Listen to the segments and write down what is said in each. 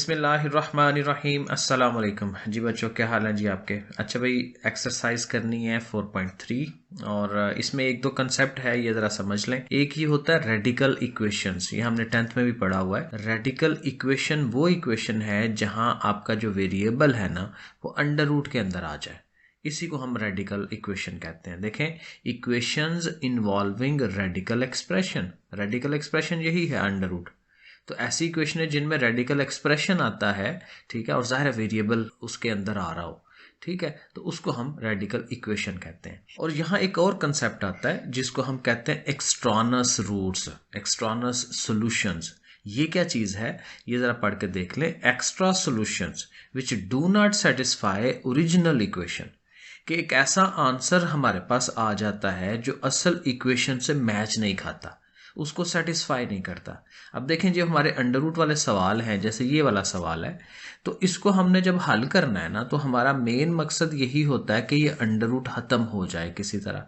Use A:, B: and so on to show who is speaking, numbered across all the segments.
A: बिस्मिल्लाहिर्रहमानिर्रहीम अस्सलाम वालेकुम जी बच्चों, क्या हाल है जी आपके। अच्छा भाई, एक्सरसाइज करनी है 4.3 और इसमें एक दो कंसेप्ट है, ये ज़रा समझ लें। एक ही होता है रेडिकल इक्वेशंस, ये हमने 10th में भी पढ़ा हुआ है। रेडिकल इक्वेशन वो इक्वेशन है जहां आपका जो वेरिएबल है ना वो अंडर रूट के अंदर आ जाए, इसी को हम रेडिकल इक्वेशन कहते हैं। देखें, equations involving radical expression, radical expression यही है अंडर रूट। तो ऐसी इक्वेशन है जिनमें रेडिकल एक्सप्रेशन आता है, ठीक है, और ज़ाहिर वेरिएबल उसके अंदर आ रहा हो, ठीक है, तो उसको हम रेडिकल इक्वेशन कहते हैं। और यहाँ एक और कंसेप्ट आता है जिसको हम कहते हैं एक्सट्रानस रूट्स, एक्सट्रानस सॉल्यूशंस। ये क्या चीज़ है, ये ज़रा पढ़ के देख लें। Extra solutions which do not satisfy original equation, कि एक ऐसा आंसर हमारे पास आ जाता है जो असल इक्वेशन से मैच नहीं खाता, उसको सेटिस्फाई नहीं करता। अब देखें, जो हमारे अंडर रूट वाले सवाल हैं, जैसे ये वाला सवाल है, तो इसको हमने जब हल करना है ना, तो हमारा मेन मकसद यही होता है कि ये अंडर रूट ख़त्म हो जाए किसी तरह।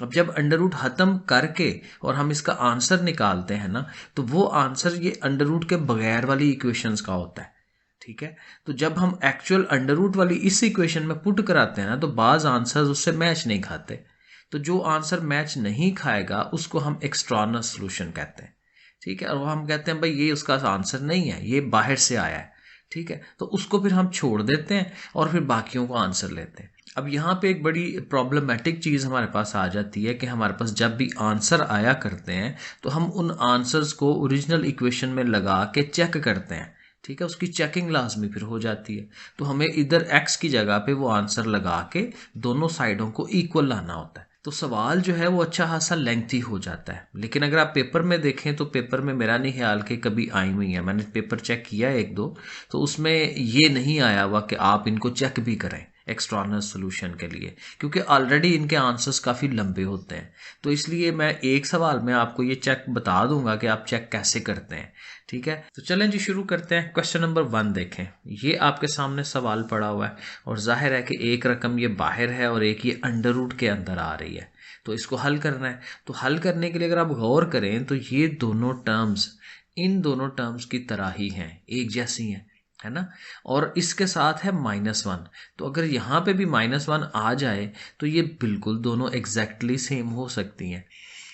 A: अब जब अंडर रूट ख़त्म करके और हम इसका आंसर निकालते हैं ना, तो वो आंसर ये अंडर रूट के बगैर वाली इक्वेशंस का होता है, ठीक है। तो जब हम एक्चुअल अंडर रूट वाली इस इक्वेशन में पुट कराते हैं ना, तो बाज़ आंसर्स उससे मैच नहीं खाते। तो जो आंसर मैच नहीं खाएगा उसको हम एक्सट्रानस सॉल्यूशन कहते हैं, ठीक है। और वो हम कहते हैं भाई ये उसका आंसर नहीं है, ये बाहर से आया है, ठीक है। तो उसको फिर हम छोड़ देते हैं और फिर बाकियों को आंसर लेते हैं। अब यहाँ पे एक बड़ी प्रॉब्लमेटिक चीज़ हमारे पास आ जाती है कि हमारे पास जब भी आंसर आया करते हैं तो हम उन आंसर्स को ओरिजिनल इक्वेशन में लगा के चेक करते हैं, ठीक है। उसकी चेकिंग लाजमी फिर हो जाती है। तो हमें इधर एक्स की जगह पे वो आंसर लगा के दोनों साइडों को इक्वल लाना होता है। तो सवाल जो है वो अच्छा खासा लेंथी हो जाता है। लेकिन अगर आप पेपर में देखें तो पेपर में मेरा नहीं ख्याल कि कभी आई हुई है, मैंने पेपर चेक किया है एक दो, तो उसमें ये नहीं आया हुआ कि आप इनको चेक भी करें एक्सटर्नल सॉल्यूशन के लिए, क्योंकि ऑलरेडी इनके आंसर्स काफ़ी लंबे होते हैं। तो इसलिए मैं एक सवाल में आपको ये चेक बता दूंगा कि आप चेक कैसे करते हैं, ठीक है। तो चलें जी, शुरू करते हैं। क्वेश्चन नंबर 1 देखें, ये आपके सामने सवाल पड़ा हुआ है और जाहिर है कि एक रकम ये बाहर है और एक ये अंडर रूट के अंदर आ रही है, तो इसको हल करना है। तो हल करने के लिए अगर आप गौर करें तो ये दोनों टर्म्स इन दोनों टर्म्स की तरह ही हैं, एक जैसी हैं, है ना। और इसके साथ है -1, तो अगर यहाँ पे भी -1 आ जाए तो ये बिल्कुल दोनों एग्जैक्टली सेम हो सकती हैं।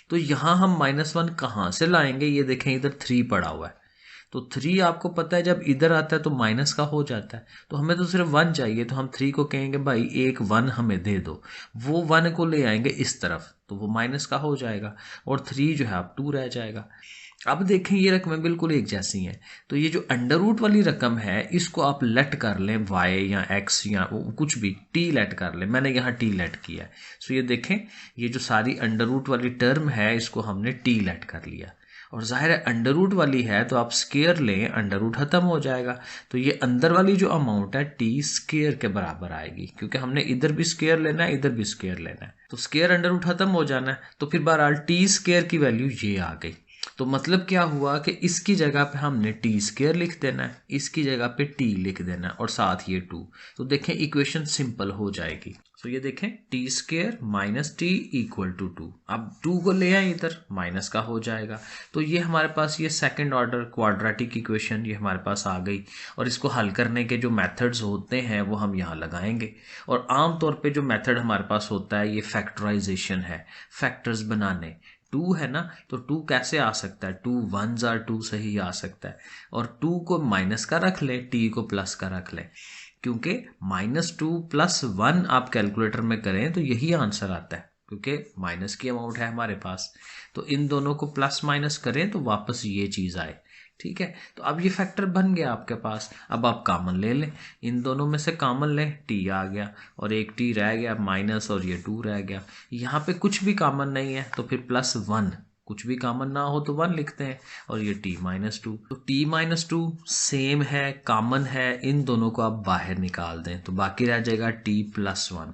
A: तो यहाँ हम -1 कहाँ से लाएंगे, ये देखें इधर 3 पड़ा हुआ है, तो 3 आपको पता है जब इधर आता है तो माइनस का हो जाता है, तो हमें तो सिर्फ 1 चाहिए। तो हम 3 को कहेंगे भाई एक 1 हमें दे दो, वो 1 को ले आएंगे इस तरफ, तो वो माइनस का हो जाएगा और 3 जो है अब 2 रह जाएगा। अब देखें ये रकमें बिल्कुल एक जैसी हैं, तो ये जो अंडर रूट वाली रकम है इसको आप लेट कर लें y या x या कुछ भी t लेट कर लें, मैंने यहाँ t लेट किया है। सो ये देखें, ये जो सारी अंडर रूट वाली टर्म है इसको हमने t लेट कर लिया, और जाहिर है अंडर रूट वाली है तो आप स्केयर लें, अंडर रूट खत्म हो जाएगा। तो ये अंदर वाली जो अमाउंट है टी स्केयर के बराबर आएगी, क्योंकि हमने इधर भी स्केयर लेना है इधर भी स्केयर लेना है, तो स्केयर अंडर रूट खत्म हो जाना है। तो फिर बहरहाल टी स्केयर की वैल्यू ये आ गई। तो मतलब क्या हुआ कि इसकी जगह पे हमने टी स्केयर लिख देना है, इसकी जगह पे टी लिख देना है और साथ ये 2। तो देखें इक्वेशन सिंपल हो जाएगी। तो ये देखें T square minus T equal to 2। अब 2 को ले आए इधर, माइनस का हो जाएगा। तो ये हमारे पास ये सेकंड ऑर्डर क्वाड्रेटिक इक्वेशन ये हमारे पास आ गई, और इसको हल करने के जो मेथड्स होते हैं वो हम यहाँ लगाएंगे। और आम तौर पे जो मेथड हमारे पास होता है ये फैक्टराइजेशन है, फैक्टर्स बनाने। 2 है ना, तो 2 कैसे आ सकता है, 2 1s are 2 से ही आ सकता है। और 2 को माइनस का रख लें, टी को प्लस का रख लें, क्योंकि -2 + 1 आप कैलकुलेटर में करें तो यही आंसर आता है, क्योंकि माइनस की अमाउंट है हमारे पास। तो इन दोनों को प्लस माइनस करें तो वापस ये चीज़ आए, ठीक है। तो अब ये फैक्टर बन गया आपके पास। अब आप कॉमन ले लें, इन दोनों में से कॉमन लें, टी आ गया और एक टी रह गया माइनस और ये 2 रह गया। यहाँ पे कुछ भी कॉमन नहीं है तो फिर +1, कुछ भी कॉमन ना हो तो 1 लिखते हैं, और ये t-2। तो t-2 सेम है, कॉमन है, इन दोनों को आप बाहर निकाल दें तो बाकी रह जाएगा t+1।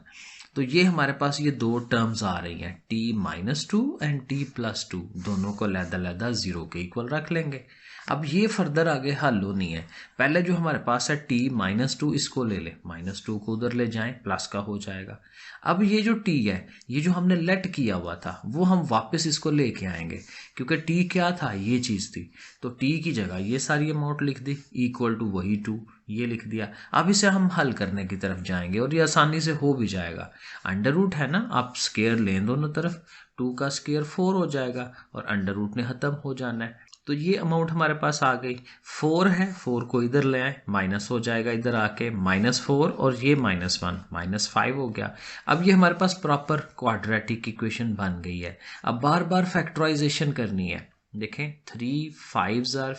A: तो ये हमारे पास ये दो टर्म्स आ रही हैं, t-2 एंड t+2, दोनों को लहदा-लहदा 0 के इक्वल रख लेंगे। अब ये फर्दर आगे हल होनी है। पहले जो हमारे पास है t-2 इसको ले ले, -2 को उधर ले जाएं, प्लस का हो जाएगा। अब ये जो t है, ये जो हमने लेट किया हुआ था वो हम वापस इसको लेके आएंगे, क्योंकि t क्या था, ये चीज़ थी। तो t की जगह ये सारी अमाउंट लिख दी, इक्वल टू वही 2, ये लिख दिया। अब इसे हम हल करने की तरफ जाएंगे और ये आसानी से हो भी जाएगा। अंडर रूट है ना, आप स्क्वायर लें दोनों तरफ, 2 का स्क्वायर 4 हो जाएगा और अंडर रूट ने ख़त्म हो जाना है। तो ये अमाउंट हमारे पास आ गई। 4 है, 4 को इधर ले आए, माइनस हो जाएगा इधर आके, -4 और ये -1, -5 हो गया। अब ये हमारे पास प्रॉपर क्वाड्रेटिक इक्वेशन बन गई है। अब बार बार फैक्टराइजेशन करनी है। देखें 3 5 are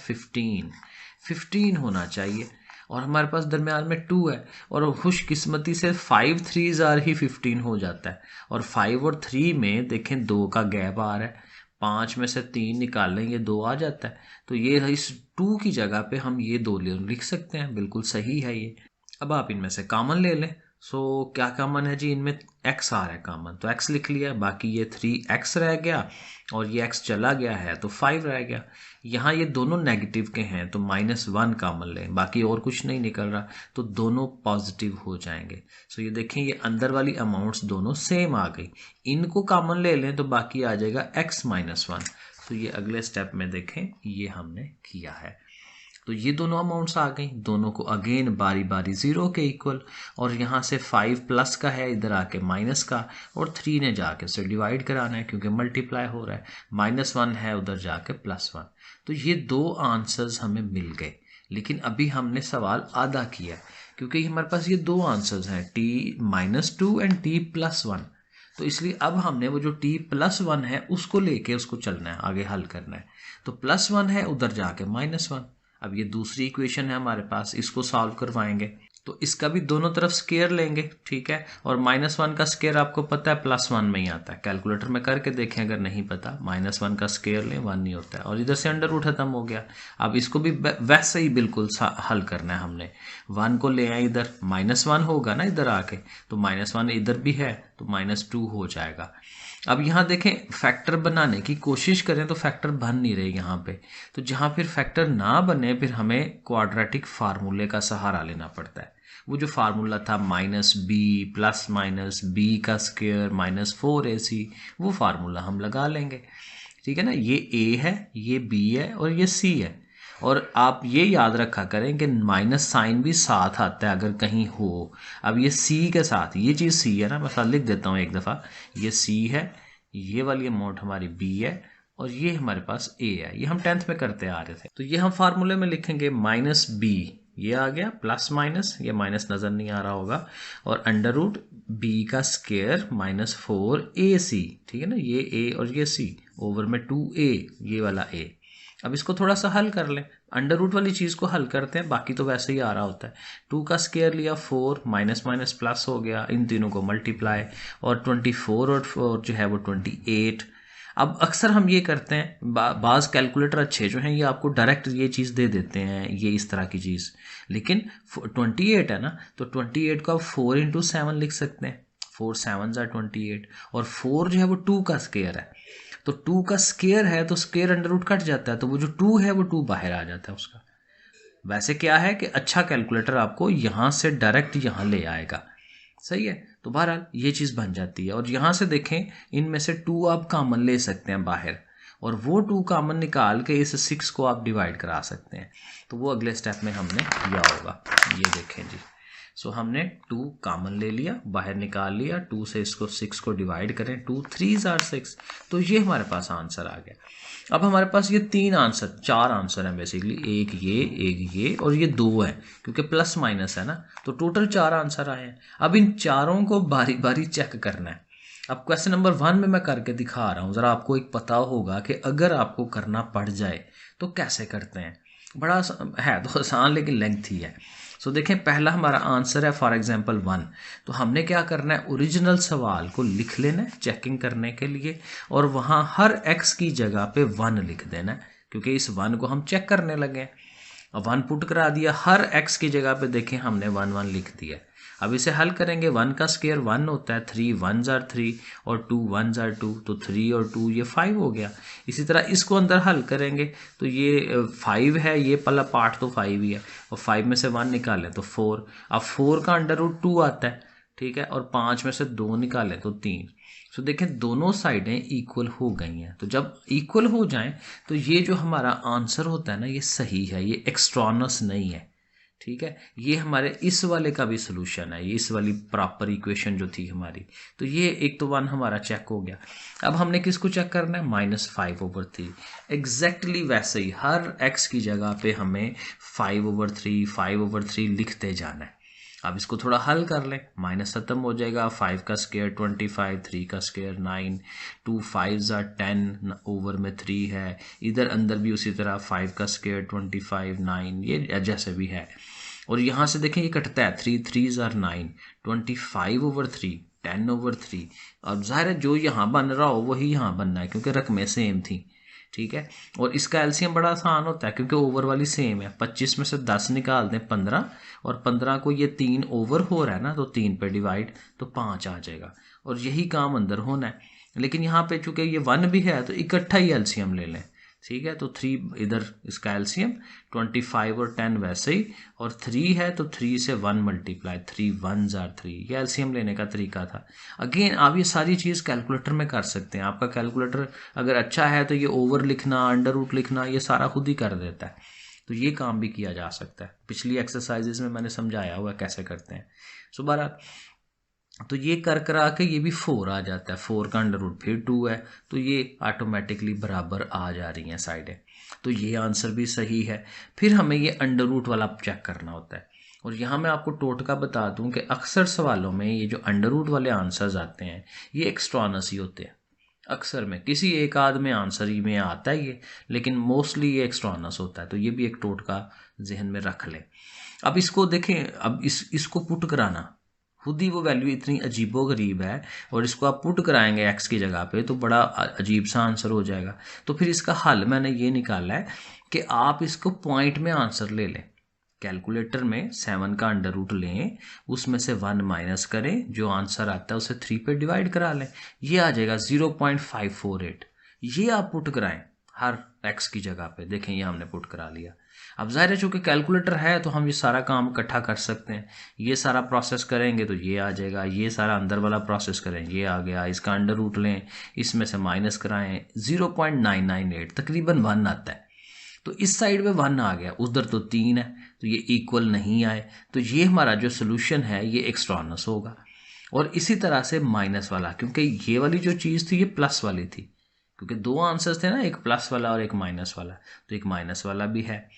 A: 15 होना चाहिए और हमारे पास दरम्यान में 2 है और खुशकिस्मती से 5 3 ही 15 हो जाता है। और 5 और 3 में देखें 2 का गैप आ रहा है, 5 में से 3 निकाल लें, ये 2 आ जाता है। तो ये इस 2 की जगह पे हम ये 2 लिख सकते हैं, बिल्कुल सही है ये। अब आप इनमें से कॉमन ले लें। सो क्या कॉमन है जी, इनमें x आ रहा है कॉमन, तो x लिख लिया, बाकी ये 3x रह गया और ये x चला गया है तो 5 रह गया। यहाँ ये दोनों नेगेटिव के हैं तो -1 कॉमन लें, बाकी और कुछ नहीं निकल रहा, तो दोनों पॉजिटिव हो जाएंगे। सो ये देखें, ये अंदर वाली अमाउंट्स दोनों सेम आ गई। इनको कॉमन ले लें तो बाकी आ जाएगा x -1। तो ये अगले स्टेप में देखें ये हमने किया है। तो ये दोनों अमाउंट्स आ गई, दोनों को अगेन बारी बारी 0 के इक्वल, और यहाँ से 5 प्लस का है, इधर आके माइनस का, और 3 ने जाके उसे डिवाइड कराना है क्योंकि मल्टीप्लाई हो रहा है, -1 है उधर जाके +1। तो ये 2 आंसर्स हमें मिल गए। लेकिन अभी हमने सवाल आधा किया क्योंकि हमारे पास ये 2 आंसर्स हैं, t-2 एंड t+1। तो इसलिए अब हमने वो जो t+1 है उसको लेके उसको चलना है, आगे हल करना है। तो +1 है उधर जाके -1। अब ये दूसरी इक्वेशन है हमारे पास, इसको सॉल्व करवाएंगे तो इसका भी दोनों तरफ स्केयर लेंगे, ठीक है। और -1 का स्केयर आपको पता है +1 में ही आता है, कैलकुलेटर में करके देखें अगर नहीं पता, -1 का स्केयर लें 1 नहीं होता है, और इधर से अंडर रूट खत्म हो गया। अब इसको भी वैसे ही बिल्कुल हल करना है हमने। 1 को ले आए इधर, -1 होगा ना इधर आके, तो -1 इधर भी है तो -2 हो जाएगा। अब यहाँ देखें, फैक्टर बनाने की कोशिश करें तो फैक्टर बन नहीं रहे यहाँ पे, तो जहाँ फिर फैक्टर ना बने फिर हमें क्वाड्रेटिक फार्मूले का सहारा लेना पड़ता है। वो जो फार्मूला था -b ± b का स्क्वायर -4ac, वो फार्मूला हम लगा लेंगे, ठीक है ना। ये a है, ये b है और ये c है। और आप ये याद रखा करें कि माइनस साइन भी साथ आता है अगर कहीं हो। अब ये c के साथ, ये चीज़ c है ना, बस लिख देता हूँ एक दफ़ा, ये c है, ये वाली अमाउंट हमारी b है और ये हमारे पास a है। ये हम 10th में करते आ रहे थे, तो ये हम फार्मूले में लिखेंगे -b, ये आ गया प्लस माइनस, ये माइनस नज़र नहीं आ रहा होगा, और अंडर रूट b का स्क्वायर -4ac, ठीक है ना, ये a और ये c ओवर में 2a, ये वाला a। अब इसको थोड़ा सा हल कर लें, अंडर रूट वाली चीज़ को हल करते हैं, बाकी तो वैसे ही आ रहा होता है। 2 का स्क्वायर लिया 4, माइनस माइनस प्लस हो गया, इन तीनों को मल्टीप्लाई, और 24 और 4 जो है वो 28। अब अक्सर हम ये करते हैं, बाज़ कैलकुलेटर अच्छे जो हैं ये आपको डायरेक्ट ये चीज़ दे देते हैं, ये इस तरह की चीज़, लेकिन 28 है ना, तो 28 को आप 4 × 7 लिख सकते हैं, 4 7s are 28, और 4 जो है वो 2 का स्क्वायर है, तो 2 का स्क्वायर है तो स्क्वायर अंडर रूट कट जाता है, तो वो जो 2 है वो 2 बाहर आ जाता है उसका। वैसे क्या है कि अच्छा कैलकुलेटर आपको यहाँ से डायरेक्ट यहाँ ले आएगा, सही है। तो बहरहाल ये चीज़ बन जाती है, और यहाँ से देखें इनमें से 2 आप कॉमन ले सकते हैं बाहर, और वो 2 कॉमन निकाल के इस 6 को आप डिवाइड करा सकते हैं। तो वो अगले स्टेप में हमने किया होगा, ये देखें जी। सो हमने 2 कॉमन ले लिया, बाहर निकाल लिया, 2 से इसको 6 को डिवाइड करें, 2 3s are 6, तो ये हमारे पास आंसर आ गया। अब हमारे पास ये 4 आंसर हैं बेसिकली, एक ये और ये 2 है, क्योंकि प्लस माइनस है ना, तो टोटल 4 आंसर आए हैं। अब इन चारों को बारी बारी चेक करना है। अब क्वेश्चन नंबर 1 में मैं करके दिखा रहा हूँ, ज़रा आपको एक पता होगा कि अगर आपको करना पड़ जाए तो कैसे करते हैं। बड़ा है तो आसान, लेकिन लेंथी है। सो देखें, पहला हमारा आंसर है फॉर एग्जांपल 1, तो हमने क्या करना है, ओरिजिनल सवाल को लिख लेना है चेकिंग करने के लिए, और वहाँ हर x की जगह पे 1 लिख देना है, क्योंकि इस 1 को हम चेक करने लगे हैं। अब 1 पुट करा दिया, हर x की जगह पे देखें हमने 1 1 लिख दिया। अब इसे हल करेंगे, 1 का स्क्वायर 1 होता है, 3 1s are 3 और 2 1s are 2, तो 3 और 2 ये 5 हो गया। इसी तरह इसको अंदर हल करेंगे तो ये 5 है, ये पहला पार्ट तो 5 ही है और 5 में से 1 निकालें तो 4। अब 4 का अंडर रूट 2 आता है, ठीक है, और 5 में से 2 निकालें तो 3। तो देखें दोनों साइडें इक्वल हो गई हैं। तो जब इक्वल हो जाएं तो ये जो हमारा आंसर होता है ना ये सही है, ये एक्सट्रानस नहीं है, ठीक है। ये हमारे इस वाले का भी सोल्यूशन है, ये इस वाली प्रॉपर इक्वेशन जो थी हमारी। तो ये एक तो 1 हमारा चेक हो गया। अब हमने किसको चेक करना है, -5/3। एग्जैक्टली वैसे ही हर x की जगह पे हमें 5/3 5/3 लिखते जाना है। अब इसको थोड़ा हल कर लें, माइनस खत्म हो जाएगा, 5 का स्क्वायर 25, 3 का स्क्वायर 9, 2 5s are 10 ओवर में 3 है, इधर अंदर भी उसी तरह 5 का स्क्वायर 25 9, ये जैसे भी है। और यहाँ से देखें ये कटता है, 3 3s are 9, 25/3 10/3। अब जाहिर है जो यहाँ बन रहा हो वही यहाँ बनना है क्योंकि रकमें सेम थी, ठीक है। और इसका एलसीएम बड़ा आसान होता है क्योंकि ओवर वाली सेम है। 25 में से 10 निकाल दें 15, और 15 को ये 3 ओवर हो रहा है ना, तो 3 पे डिवाइड तो 5 आ जाएगा और यही काम अंदर होना है। लेकिन यहाँ पे चूंकि ये 1 भी है तो इकट्ठा ही एलसीएम ले लें, ठीक है। तो 3 इधर इसका एलसीएम 25 और 10 वैसे ही, और 3 है तो 3 से 1 मल्टीप्लाई, 3 1s are 3, ये एलसीएम लेने का तरीका था। अगेन आप ये सारी चीज़ कैलकुलेटर में कर सकते हैं। आपका कैलकुलेटर अगर अच्छा है तो ये ओवर लिखना, अंडर रूट लिखना, ये सारा खुद ही कर देता है। तो ये काम भी किया जा सकता है, पिछली एक्सरसाइजेज में मैंने समझाया हुआ कैसे करते हैं। सो बहरहाल तो ये कर करा के ये भी 4 आ जाता है, 4 का अंडर रूट फिर 2 है, तो ये ऑटोमेटिकली बराबर आ जा रही हैं साइडें। तो ये आंसर भी सही है। फिर हमें ये अंडर रूट वाला चेक करना होता है। और यहाँ मैं आपको टोटका बता दूं कि अक्सर सवालों में ये जो अंडर रूट वाले आंसर्स आते हैं ये एक्स्ट्रानस ही होते हैं। अक्सर में किसी एक आध में आंसर ही में आता है ये, लेकिन मोस्टली ये एक्स्ट्रानस होता है। तो ये भी एक टोटका जहन में रख लें। अब इसको देखें, अब इसको पुट कराना, खुद ही वो वैल्यू इतनी अजीबो गरीब है और इसको आप पुट कराएंगे x की जगह पे तो बड़ा अजीब सा आंसर हो जाएगा। तो फिर इसका हल मैंने ये निकाला है कि आप इसको पॉइंट में आंसर ले लें। कैलकुलेटर में 7 का अंडर रूट लें, उसमें से 1 माइनस करें, जो आंसर आता है उसे 3 पे डिवाइड करा लें, ये आ जाएगा 0.548। ये आप पुट कराएं हर x की जगह पे। देखें ये हमने पुट करा लिया। अब जाहिर है चूंकि कैलकुलेटर है तो हम ये सारा काम इकट्ठा कर सकते हैं। ये सारा प्रोसेस करेंगे तो ये आ जाएगा, ये सारा अंदर वाला प्रोसेस करें ये आ गया, इसका अंडर रूट लें, इसमें से माइनस कराएं, 0.998 तकरीबन 1 आता है। तो इस साइड में 1 आ गया, उधर तो 3 है, तो ये इक्वल नहीं आए, तो ये हमारा जो सोल्यूशन है ये एक्स्ट्रानस होगा। और इसी तरह से माइनस वाला, क्योंकि ये वाली जो चीज़ थी ये प्लस वाली थी, क्योंकि दो आंसर्स थे ना, एक प्लस वाला और एक माइनस वाला, तो एक माइनस वाला भी है।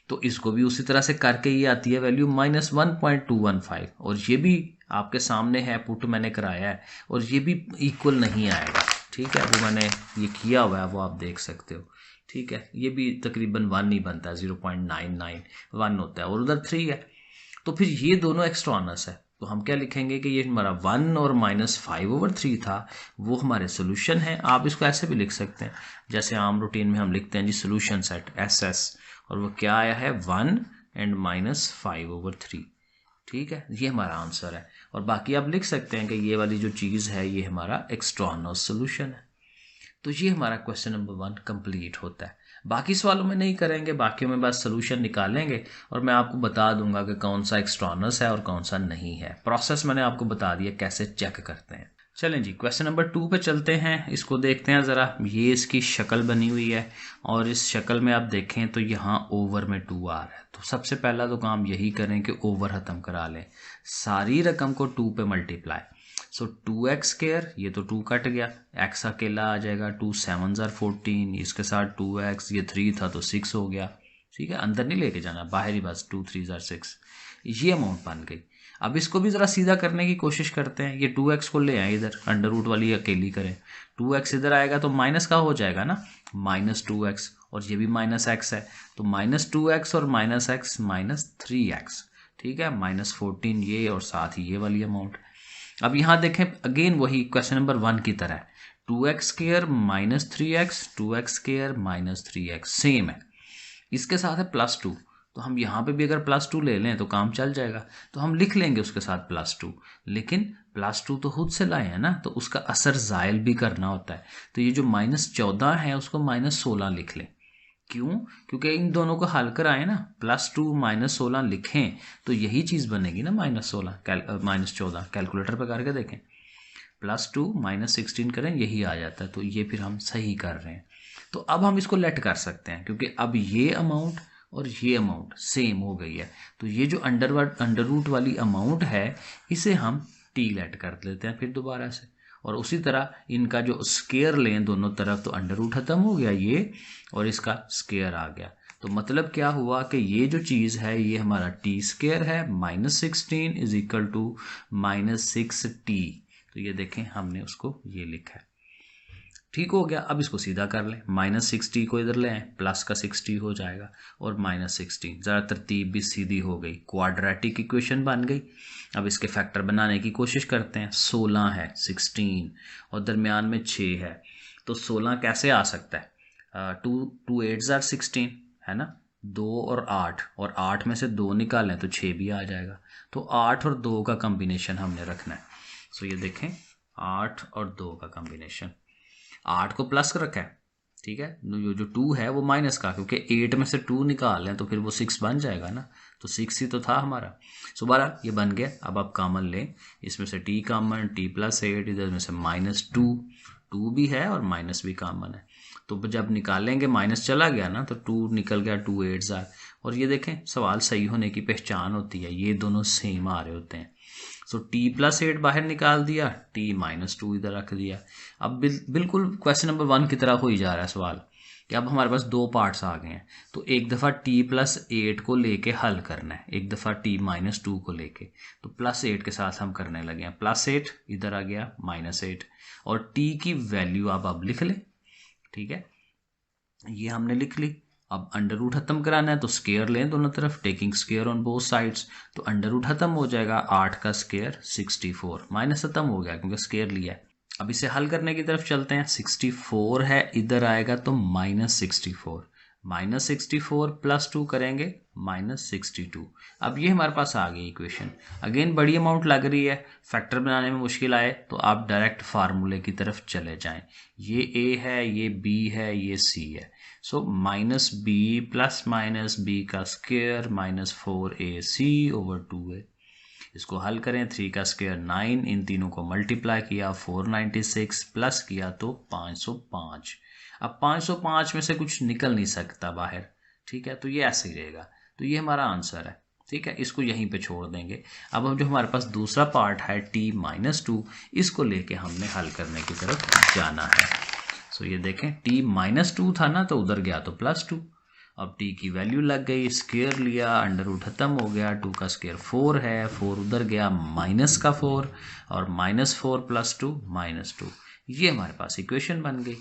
A: तो इसको भी उसी तरह से करके ये आती है वैल्यू -1.215, और ये भी आपके सामने है, पुट मैंने कराया है, और ये भी इक्वल नहीं आएगा, ठीक है। वो मैंने ये किया हुआ है, वो आप देख सकते हो, ठीक है। ये भी तकरीबन 1 ही बनता है, 0.991 होता है, और उधर 3 है। तो फिर ये दोनों एक्स्ट्रानस है, तो हम क्या लिखेंगे कि ये हमारा 1 और -5/3 था, वो हमारे सोल्यूशन है। आप इसको ऐसे भी लिख सकते हैं जैसे आम रूटीन में हम लिखते हैं जी सोल्यूशन सेट SS, और वो क्या आया है 1 एंड -5/3, ठीक है। ये हमारा आंसर है। और बाकी आप लिख सकते हैं कि ये वाली जो चीज़ है ये हमारा एक्सट्रानस सोल्यूशन है। तो ये हमारा क्वेश्चन नंबर 1 कंप्लीट होता है। बाकी सवालों में नहीं करेंगे, बाकियों में बस सोल्यूशन निकालेंगे और मैं आपको बता दूंगा कि कौन सा एक्सट्रानस है और कौन सा नहीं है। प्रोसेस मैंने आपको बता दिया कैसे चेक करते हैं। चलें जी क्वेश्चन नंबर 2 पे चलते हैं। इसको देखते हैं ज़रा। ये इसकी शक्ल बनी हुई है और इस शक्ल में आप देखें तो यहाँ ओवर में 2 आ रहा है। तो सबसे पहला तो काम यही करें कि ओवर ख़त्म करा लें, सारी रकम को 2 पे मल्टीप्लाई। सो 2x स्क्वायर, ये तो 2 कट गया, x अकेला आ जाएगा, 2 7s are 14, इसके साथ 2x, ये 3 था तो 6 हो गया, ठीक है। अंदर नहीं लेके जाना, बाहर ही बस 2 3s are 6, ये अमाउंट बन गई। अब इसको भी ज़रा सीधा करने की कोशिश करते हैं। ये 2x को ले आए इधर, अंडर रूट वाली अकेली करें, 2x इधर आएगा तो माइनस का हो जाएगा ना, -2x, और ये भी -x है, तो -2x और -x -3x, ठीक है, -14 ये और साथ ही ये वाली अमाउंट। अब यहाँ देखें अगेन वही क्वेश्चन नंबर 1 की तरह, 2x square -3x, 2x square -3x same है। इसके साथ है +2, तो हम यहाँ पे भी अगर +2 ले लें तो काम चल जाएगा, तो हम लिख लेंगे उसके साथ +2, लेकिन +2 तो खुद से लाए हैं ना, तो उसका असर ज़ायल भी करना होता है। तो ये जो -14 है उसको -16 लिख लें। क्यों? क्योंकि इन दोनों को हल कराएं ना, +2 -16 लिखें तो यही चीज़ बनेगी ना, -14 कैलकुलेटर पे करके देखें। +2 -16 करें, यही आ जाता है, तो ये फिर हम सही कर रहे हैं। तो अब हम इसको लेट कर सकते हैं, क्योंकि अब ये अमाउंट और ये अमाउंट सेम हो गई है। तो ये जो अंडर रूट वाली अमाउंट है इसे हम टी लेट कर लेते हैं फिर दोबारा से। और उसी तरह इनका जो स्केयर लें दोनों तरफ, तो अंडर रूट खत्म हो गया ये, और इसका स्केयर आ गया। तो मतलब क्या हुआ कि ये जो चीज़ है ये हमारा टी स्केयर है, -16 इज इक्वल टू -6t। तो ये देखें हमने उसको ये लिखा है, ठीक हो गया। अब इसको सीधा कर लें, -60 को इधर ले आए, प्लस का 60 हो जाएगा और -16, ज़रा तरतीब भी सीधी हो गई, क्वाड्रेटिक इक्वेशन बन गई। अब इसके फैक्टर बनाने की कोशिश करते हैं। 16 है, 16 और दरमियान में 6 है, तो 16 कैसे आ सकता है? 2 8 ज़ार 16 है ना, 2 और 8, और 8 में से 2 निकालें तो 6 भी आ जाएगा। तो 8 और 2 का कम्बिनेशन हमने रखना है। सो ये देखें, 8 और 2 का कम्बिनेशन, 8 को प्लस रखा है, ठीक है, जो 2 है वो माइनस का, क्योंकि 8 में से 2 निकाल लें तो फिर वो 6 बन जाएगा ना, तो 6 ही तो था हमारा। सो बारह ये बन गया। अब आप कॉमन लें, इसमें से t कॉमन, t +8, इधर में से -2, 2 भी है और माइनस भी कॉमन है। तो जब निकालेंगे माइनस चला गया ना, तो 2 निकल गया, 2 8 ज़ार। और ये देखें, सवाल सही होने की पहचान होती है, ये दोनों सेम आ रहे होते हैं। सो t +8 बाहर निकाल दिया, t -2 इधर रख दिया। अब बिल्कुल क्वेश्चन नंबर 1 की तरह हो ही जा रहा है सवाल, कि अब हमारे पास 2 पार्ट्स आ गए हैं। तो एक दफ़ा t +8 को लेके हल करना है, एक दफ़ा t -2 को लेके। तो +8 के साथ हम करने लगे हैं, +8 इधर आ गया, -8, और t की वैल्यू आप अब लिख लें, ठीक है, ये हमने लिख ली। अब अंडर रूट खत्म कराना है, तो स्केयर लें दोनों तरफ, taking square on both sides, तो अंडर रूट खत्म हो जाएगा, 8 का स्केयर 64, माइनस खत्म हो गया क्योंकि स्केयर लिया है। अब इसे हल करने की तरफ चलते हैं। 64 है, इधर आएगा तो -64, -64 +2 करेंगे -62। अब ये हमारे पास आ गई इक्वेशन। अगेन बड़ी अमाउंट लग रही है, फैक्टर बनाने में मुश्किल आए तो आप डायरेक्ट फार्मूले की तरफ चले जाएं। ये a है, ये b है, ये c है। सो -b + -b का स्क्वायर -4ac/2a। इसको हल करें, 3 का स्क्वायर 9, इन तीनों को मल्टीप्लाई किया 496, प्लस किया तो 505। अब 505 में से कुछ निकल नहीं सकता बाहर, ठीक है, तो ये ऐसे ही रहेगा। तो ये हमारा आंसर है, ठीक है, इसको यहीं पे छोड़ देंगे। अब हम जो हमारे पास दूसरा पार्ट है t -2, इसको लेके हमने हल करने की तरफ जाना है। सो ये देखें, t -2 था ना, तो उधर गया तो +2। अब t की वैल्यू लग गई, स्क्वायर लिया, अंडर रूट खत्म हो गया, 2 का स्क्वायर 4 है, 4 उधर गया, माइनस का 4, और -4 + 2 -2। ये हमारे पास इक्वेशन बन गई।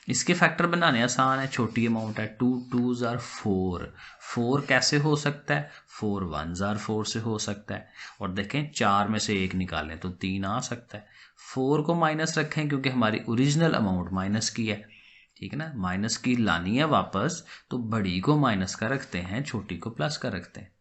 A: इसके फैक्टर बनाने आसान है, छोटी अमाउंट है, 2 2 ज़ार 4, 4 कैसे हो सकता है, 4 1 ज़ार 4 से हो सकता है। और देखें, 4 में से 1 निकालें तो 3 आ सकता है। 4 को माइनस रखें क्योंकि हमारी ओरिजिनल अमाउंट माइनस की है, ठीक है ना, माइनस की लानी है वापस, तो बड़ी को माइनस का रखते हैं, छोटी को प्लस का रखते हैं,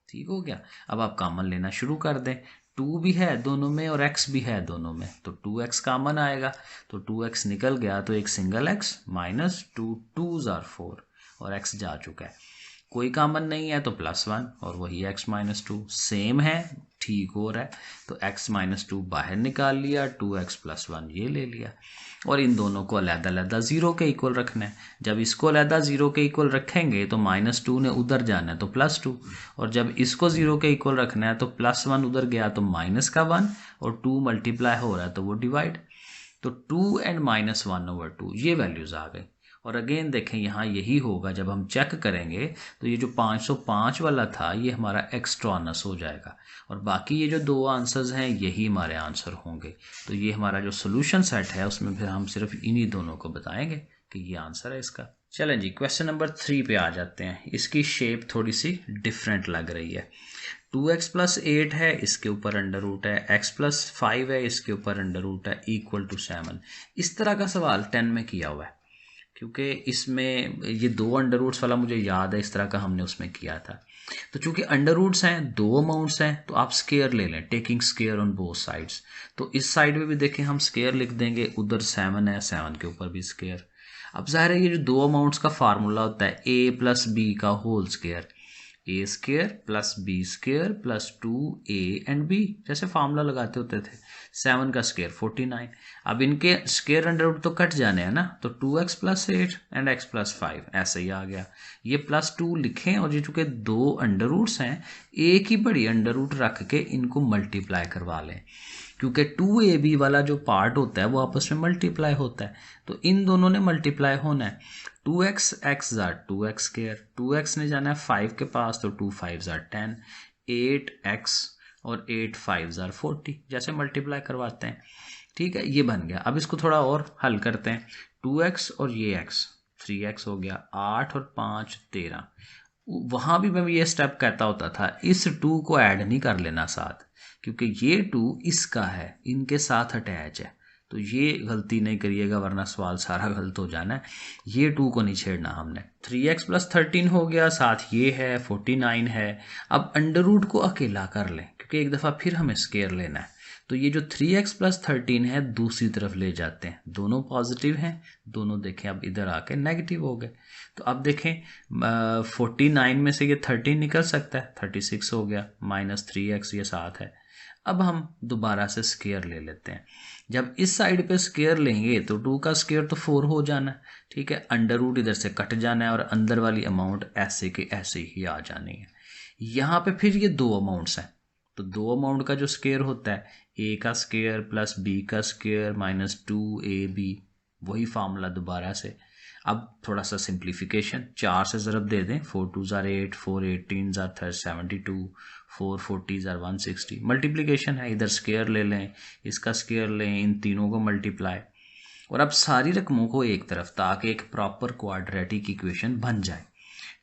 A: ठीक हो गया। अब आप कॉमन लेना शुरू कर दें, 2 भी है दोनों में और x भी है दोनों में, तो 2x कॉमन आएगा, तो 2x निकल गया, तो एक सिंगल x -2 2 ज़ार 4, और x जा चुका है। कोई कॉमन नहीं है तो +1, और वही x -2 सेम है, ठीक हो रहा है, तो x -2 बाहर निकाल लिया, 2x + 1 ये ले लिया, और इन दोनों को अलग-अलग 0 के इक्वल रखना है। जब इसको अलग 0 के इक्वल रखेंगे तो -2 ने उधर जाना है तो +2, और जब इसको 0 के इक्वल रखना है तो +1 उधर गया तो -1, और 2 मल्टीप्लाई हो रहा है तो वो डिवाइड, तो 2 एंड -1/2 ये वैल्यूज़ आ गई। और अगेन देखें, यहाँ यही होगा, जब हम चेक करेंगे तो ये जो 505 वाला था ये हमारा एक्स्ट्रानस हो जाएगा, और बाकी ये जो 2 आंसर्स हैं यही हमारे आंसर होंगे। तो ये हमारा जो सोल्यूशन सेट है उसमें फिर हम सिर्फ इन्हीं दोनों को बताएंगे कि ये आंसर है इसका। चलें जी, क्वेश्चन नंबर 3 पे आ जाते हैं। इसकी शेप थोड़ी सी डिफरेंट लग रही है। 2x + 8 है, इसके ऊपर अंडर रूट है, x + 5 है, इसके ऊपर अंडर रूट है, = 7। इस तरह का सवाल 10 में किया हुआ है, क्योंकि इसमें ये 2 अंडर रूट्स वाला मुझे याद है, इस तरह का हमने उसमें किया था। तो चूंकि अंडर रूट्स हैं, 2 अमाउंट्स हैं, तो आप स्केयर ले लें, taking square on both sides. तो इस साइड में भी देखें हम स्केयर लिख देंगे, उधर 7 है, 7 के ऊपर भी स्केयर। अब जाहिर है ये जो 2 अमाउंट्स का फार्मूला होता है a प्लस बी का whole square, A square plus B square plus 2a and b, जैसे फार्मूला लगाते होते थे। 7 का स्केयर 49। अब इनके स्केयर अंडर रूट तो कट जाने हैं ना, तो 2x plus 8 and x plus 5 ऐसे ही आ गया। ये प्लस 2 लिखें, और ये चूंकि 2 अंडर रूट्स हैं, एक ही बड़ी अंडर रूट रख के इनको मल्टीप्लाई करवा लें, क्योंकि 2ab वाला जो पार्ट होता है वो आपस में मल्टीप्लाई होता है, तो इन दोनों ने मल्टीप्लाई होना है। 2x x jar 2x square, 2x ने जाना है 5 के पास, तो 2 5 जार 10, 8x और 8 5 जार 40, जैसे मल्टीप्लाई करवाते हैं। ठीक है, ये बन गया। अब इसको थोड़ा और हल करते हैं। 2x और ये x, 3x हो गया, 8 और 5 13। वहां भी मैं ये स्टेप कहता होता था, इस 2 को ऐड नहीं कर लेना साथ, क्योंकि ये 2 इसका है, इनके साथ अटैच है, तो ये गलती नहीं करिएगा वरना सवाल सारा गलत हो जाना है। ये 2 को नहीं छेड़ना हमने। 3x प्लस 13 हो गया, साथ ये है 49 है। अब अंडर रूट को अकेला कर लें, क्योंकि एक दफ़ा फिर हमें स्केयर लेना है। तो ये जो 3x प्लस 13 है दूसरी तरफ ले जाते हैं, दोनों पॉजिटिव हैं, दोनों देखें अब इधर आके नेगेटिव हो गए। तो अब देखें 49 में से ये 13 निकल सकता है, 36 हो गया, माइनस 3x ये 7 है। अब हम दोबारा से स्केयर ले लेते हैं। जब इस साइड पे स्केयर लेंगे तो 2 का स्केयर तो 4 हो जाना है। ठीक है, अंडर रूट इधर से कट जाना है और अंदर वाली अमाउंट ऐसे के ऐसे ही आ जानी है। यहाँ पे फिर ये 2 अमाउंट्स हैं, तो 2 अमाउंट का जो स्केयर होता है, a का स्केयर प्लस b का स्केयर माइनस 2ab, वही फार्मूला दोबारा से। अब थोड़ा सा सिंप्लीफिकेशन, 4 से ज़रब दे दें, 4 2 ज़ार 8, 4 18 ज़ार 72, 4 40 ज़ार 160। मल्टीप्लिकेशन है, इधर स्केयर ले लें, इसका स्केयर लें, इन तीनों को मल्टीप्लाई, और अब सारी रकमों को एक तरफ, ताकि एक प्रॉपर क्वाड्रेटिक इक्वेशन बन जाए।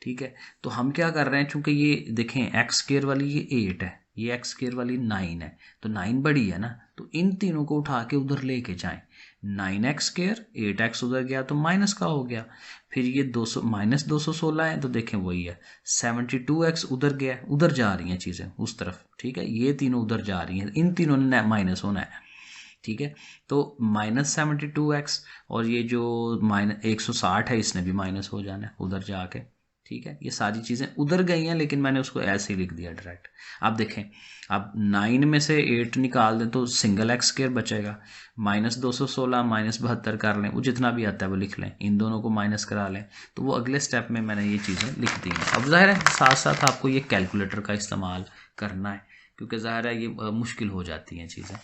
A: ठीक है, तो हम क्या कर रहे हैं, चूंकि ये देखें एक्स स्केयर वाली ये 8 है, ये एक्स स्केयर वाली 9 है, तो 9 बड़ी है ना, तो इन तीनों को उठा के उधर लेके जाएं। 9x स्केयर, 8x उधर गया तो माइनस का हो गया, फिर ये 200 माइनस 216 है, तो देखें वही है। 72x उधर गया, उधर जा रही हैं चीज़ें उस तरफ। ठीक है, ये तीनों उधर जा रही हैं, इन तीनों ने माइनस होना है। ठीक है, तो माइनस 72x, और ये जो माइनस 160 है इसने भी माइनस हो जाना है उधर जाके। ठीक है, ये सारी चीज़ें उधर गई हैं, लेकिन मैंने उसको ऐसे ही लिख दिया डायरेक्ट। अब देखें, अब 9 में से 8 निकाल दें तो सिंगल एक्स स्केयर बचेगा, माइनस 216 माइनस 72 कर लें, वो जितना भी आता है वो लिख लें, इन दोनों को माइनस करा लें, तो वो अगले स्टेप में मैंने ये चीज़ें लिख दी हैं। अब ज़ाहिर है साथ साथ आपको ये कैलकुलेटर का इस्तेमाल करना है, क्योंकि ज़ाहिर है ये मुश्किल हो जाती हैं चीज़ें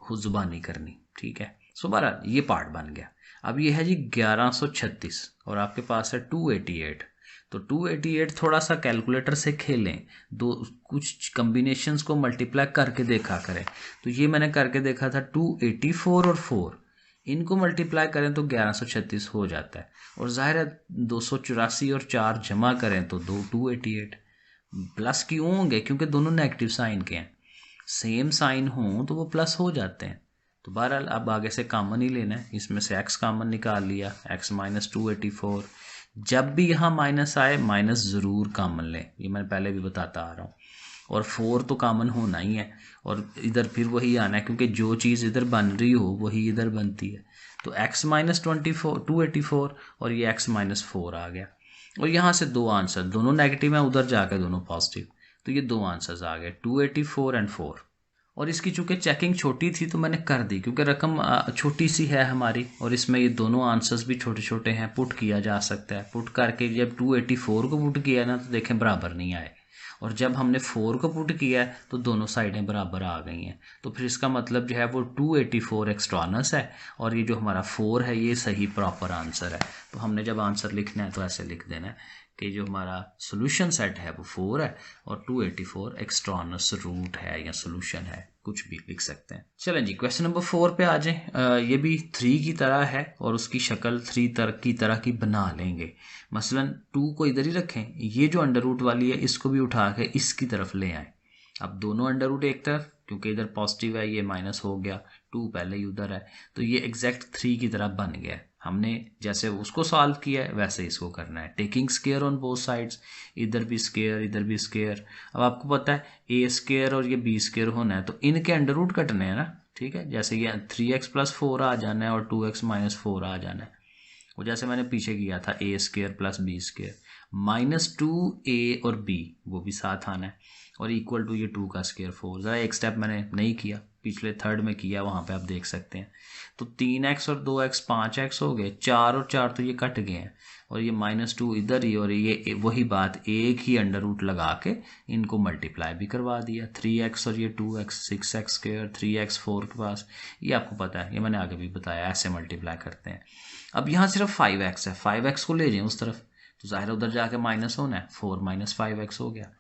A: खुद ज़ुबानी करनी। ठीक है, सो बहरहाल ये पार्ट बन गया। अब ये है जी 1136 और आपके पास है 288, तो 288 थोड़ा सा कैलकुलेटर से खेलें, दो कुछ कम्बिनेशंस को मल्टीप्लाई करके देखा करें। तो ये मैंने करके देखा था, 284 और 4 इनको मल्टीप्लाई करें तो 1136 हो जाता है, और जाहिर है 284 और 4 जमा करें तो 288। प्लस क्यों होंगे, क्योंकि दोनों नेगेटिव साइन के हैं, सेम साइन हो तो वो प्लस हो जाते हैं। तो बहरहाल अब आगे से कॉमन ही लेना है, इसमें से x कॉमन निकाल लिया, x माइनस 284। जब भी यहाँ माइनस आए माइनस ज़रूर कॉमन लें, ये मैं पहले भी बताता आ रहा हूँ, और 4 तो कॉमन होना ही है, और इधर फिर वही आना है, क्योंकि जो चीज़ इधर बन रही हो वही इधर बनती है। तो x माइनस 284 और ये x माइनस 4 आ गया, और यहाँ से 2 आंसर, दोनों नेगेटिव हैं, उधर जाकर दोनों पॉजिटिव, तो ये 2 आंसर्स आ गए, 284 एंड 4। और इसकी चूंकि चेकिंग छोटी थी तो मैंने कर दी, क्योंकि रकम छोटी सी है हमारी, और इसमें ये दोनों आंसर्स भी छोटे छोटे हैं, पुट किया जा सकता है। पुट करके जब 284 को पुट किया ना तो देखें बराबर नहीं आए, और जब हमने 4 को पुट किया तो दोनों साइडें बराबर आ गई हैं, तो फिर इसका मतलब जो है वो 284 एक्सट्रानस है, और ये जो हमारा 4 है ये सही प्रॉपर आंसर है। तो हमने जब आंसर लिखना है तो ऐसे लिख देना है कि जो हमारा सोल्यूशन सेट है वो 4 है, और 284 एक्सट्रानस रूट है या सोल्यूशन है, कुछ भी लिख सकते हैं। चलें जी, क्वेश्चन नंबर 4 पे आ जाएं। ये भी 3 की तरह है, और उसकी शक्ल 3 की तरह की बना लेंगे। मसलन 2 को इधर ही रखें, ये जो अंडर रूट वाली है इसको भी उठा के इसकी तरफ ले आए। अब दोनों अंडर रूट एक तरफ, क्योंकि इधर पॉजिटिव है ये माइनस हो गया, 2 पहले ही उधर है, तो ये एग्जैक्ट 3 की तरह बन गया। हमने जैसे उसको सॉल्व किया है वैसे इसको करना है। Taking square on both sides, इधर भी स्क्वायर इधर भी स्क्वायर। अब आपको पता है ए स्क्वायर और ये बी स्क्वायर होना है तो इनके अंडर रूट कटने हैं ना, ठीक है। जैसे ये 3x+4 आ जाना है और 2x-4 आ जाना है, वो जैसे मैंने पीछे किया था a square plus b square, -2a और b वो भी साथ आना है, और इक्वल टू ये 2 का स्क्वायर 4। ज़रा एक स्टेप मैंने नहीं किया, पिछले थर्ड में किया, वहाँ पे आप देख सकते हैं। तो 3x और 2x 5x हो गए, 4 और 4 तो ये कट गए हैं, और ये -2 इधर ही, और ये वही बात एक ही अंडर रूट लगा के इनको मल्टीप्लाई भी करवा दिया। 3x और ये 2x 6x स्क्वायर, 3x 4 के पास, ये आपको पता है, ये मैंने आगे भी बताया, ऐसे मल्टीप्लाई करते हैं। अब यहाँ सिर्फ 5x है, 5x को ले जाएं उस तरफ तो जाहिर उधर जाके माइनस होना है, 4 - 5x हो गया।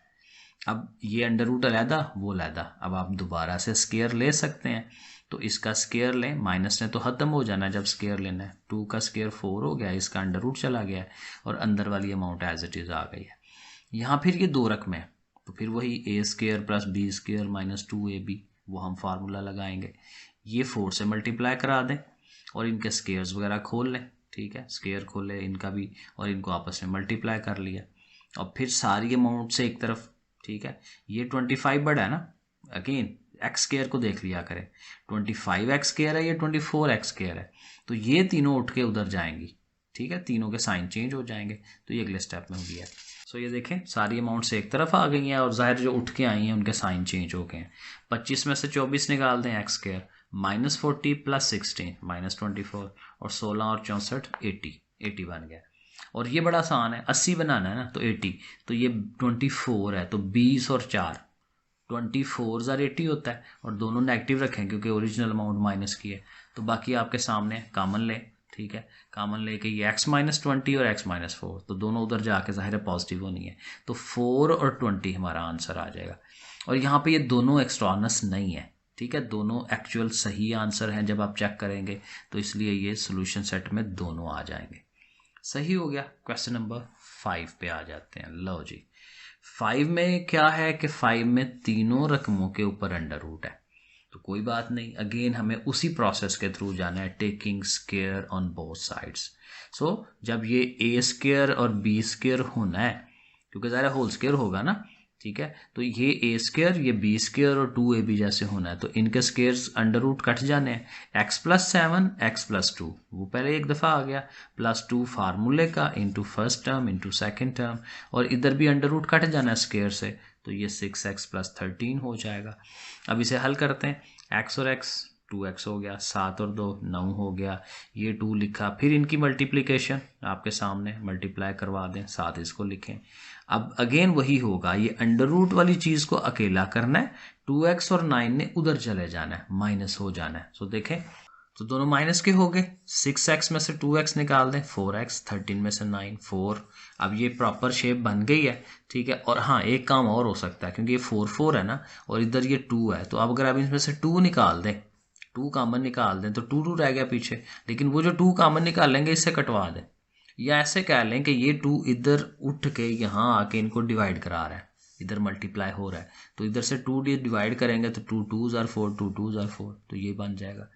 A: अब ये अंडर रूट अलहदा वो अलहदा, अब आप दोबारा से स्क्वायर ले सकते हैं, तो इसका स्क्वायर लें, माइनस ने तो ख़त्म हो जाना है जब स्क्वायर लेना है। 2 का स्क्वायर 4 हो गया, इसका अंडर रूट चला गया है, और अंदर वाली अमाउंट एज इट इज़ आ गई है। यहाँ फिर ये 2 रकम है, तो फिर वही a square plus b square -2ab, वो हम फार्मूला लगाएंगे। ये 4 से मल्टीप्लाई करा दें और इनके स्क्वायर्स वगैरह खोल लें, ठीक है, स्क्वायर खोले इनका भी, और इनको आपस में मल्टीप्लाई कर लिया। और फिर सारी अमाउंट से एक तरफ, ठीक है, ये 25 बड़ा है ना, अगेन एक्स स्क्वायर को देख लिया करें, 25x स्क्वायर है, ये 24x स्क्वायर है, तो ये तीनों उठ के उधर जाएंगी, ठीक है, तीनों के साइन चेंज हो जाएंगे, तो ये अगले स्टेप में हो गया। सो ये देखें सारी अमाउंट से एक तरफ आ गई हैं, और जाहिर जो उठ के आई हैं उनके साइन चेंज हो गए हैं। 25 में से 24 निकाल दें, एक्स स्क्वायर -40 + 16 -24, और 16 और 64 80 बन गया। और ये बड़ा आसान है, 80 बनाना है ना, तो 80, तो ये 24 है, तो 20 और 4 24 ज़ार 80 होता है, और दोनों नेगेटिव रखें क्योंकि ओरिजिनल अमाउंट माइनस की है। तो बाकी आपके सामने कॉमन लें, ठीक है, कॉमन लेके ये x - 20 और x - 4, तो दोनों उधर जाके ज़ाहिर है पॉजिटिव होनी है, तो 4 और 20 हमारा आंसर आ जाएगा। और यहाँ पे ये दोनों एक्सट्रानस नहीं है, ठीक है, दोनों एक्चुअल सही आंसर हैं जब आप चेक करेंगे, तो इसलिए ये सोल्यूशन सेट में दोनों आ जाएंगे। सही हो गया। क्वेश्चन नंबर 5 पे आ जाते हैं। लो जी, 5 में क्या है कि 5 में तीनों रकमों के ऊपर अंडर रूट है, तो कोई बात नहीं, अगेन हमें उसी प्रोसेस के थ्रू जाना है, taking square on both sides. So जब ये a स्क्वायर और b स्क्वायर होना है, क्योंकि ज़रा होल स्क्वायर होगा ना, ठीक है, तो ये a स्क्वायर ये b स्क्वायर और 2ab जैसे होना है, तो इनके स्क्वायर्स अंडर रूट कट जाने हैं। x+7 x+2 वो पहले एक दफ़ा आ गया, +2 फार्मूले का into first term into second term, और इधर भी अंडर रूट कट जाना है स्क्वायर से, तो ये 6x + 13 हो जाएगा। अब इसे हल करते हैं, x और x 2x हो गया, 7 और 2 9 हो गया, ये 2 लिखा, फिर इनकी मल्टीप्लिकेशन आपके सामने मल्टीप्लाई करवा दें, साथ इसको लिखें। अब अगेन वही होगा, ये अंडर रूट वाली चीज़ को अकेला करना है, 2x और 9 ने उधर चले जाना है, माइनस हो जाना है। सो देखें, तो दोनों माइनस के हो गए, 6x में से 2x निकाल दें, 4x, 13 में से 9 4। अब ये प्रॉपर शेप बन गई है, ठीक है। और हाँ, एक काम और हो सकता है, क्योंकि ये 4 4 है ना, और इधर ये 2 है, तो अब अगर आप इसमें से 2 निकाल दें, 2 कॉमन निकाल दें, तो 2 2 रह गया पीछे, लेकिन वो जो 2 कॉमन निकाल लेंगे इससे कटवा दें, या ऐसे कह लें कि ये 2 इधर उठ के यहाँ आके इनको डिवाइड करा रहा है, इधर मल्टीप्लाई हो रहा है, तो इधर से 2 डिवाइड करेंगे तो 2 2s are 4 2 2s are 4, तो ये बन जाएगा।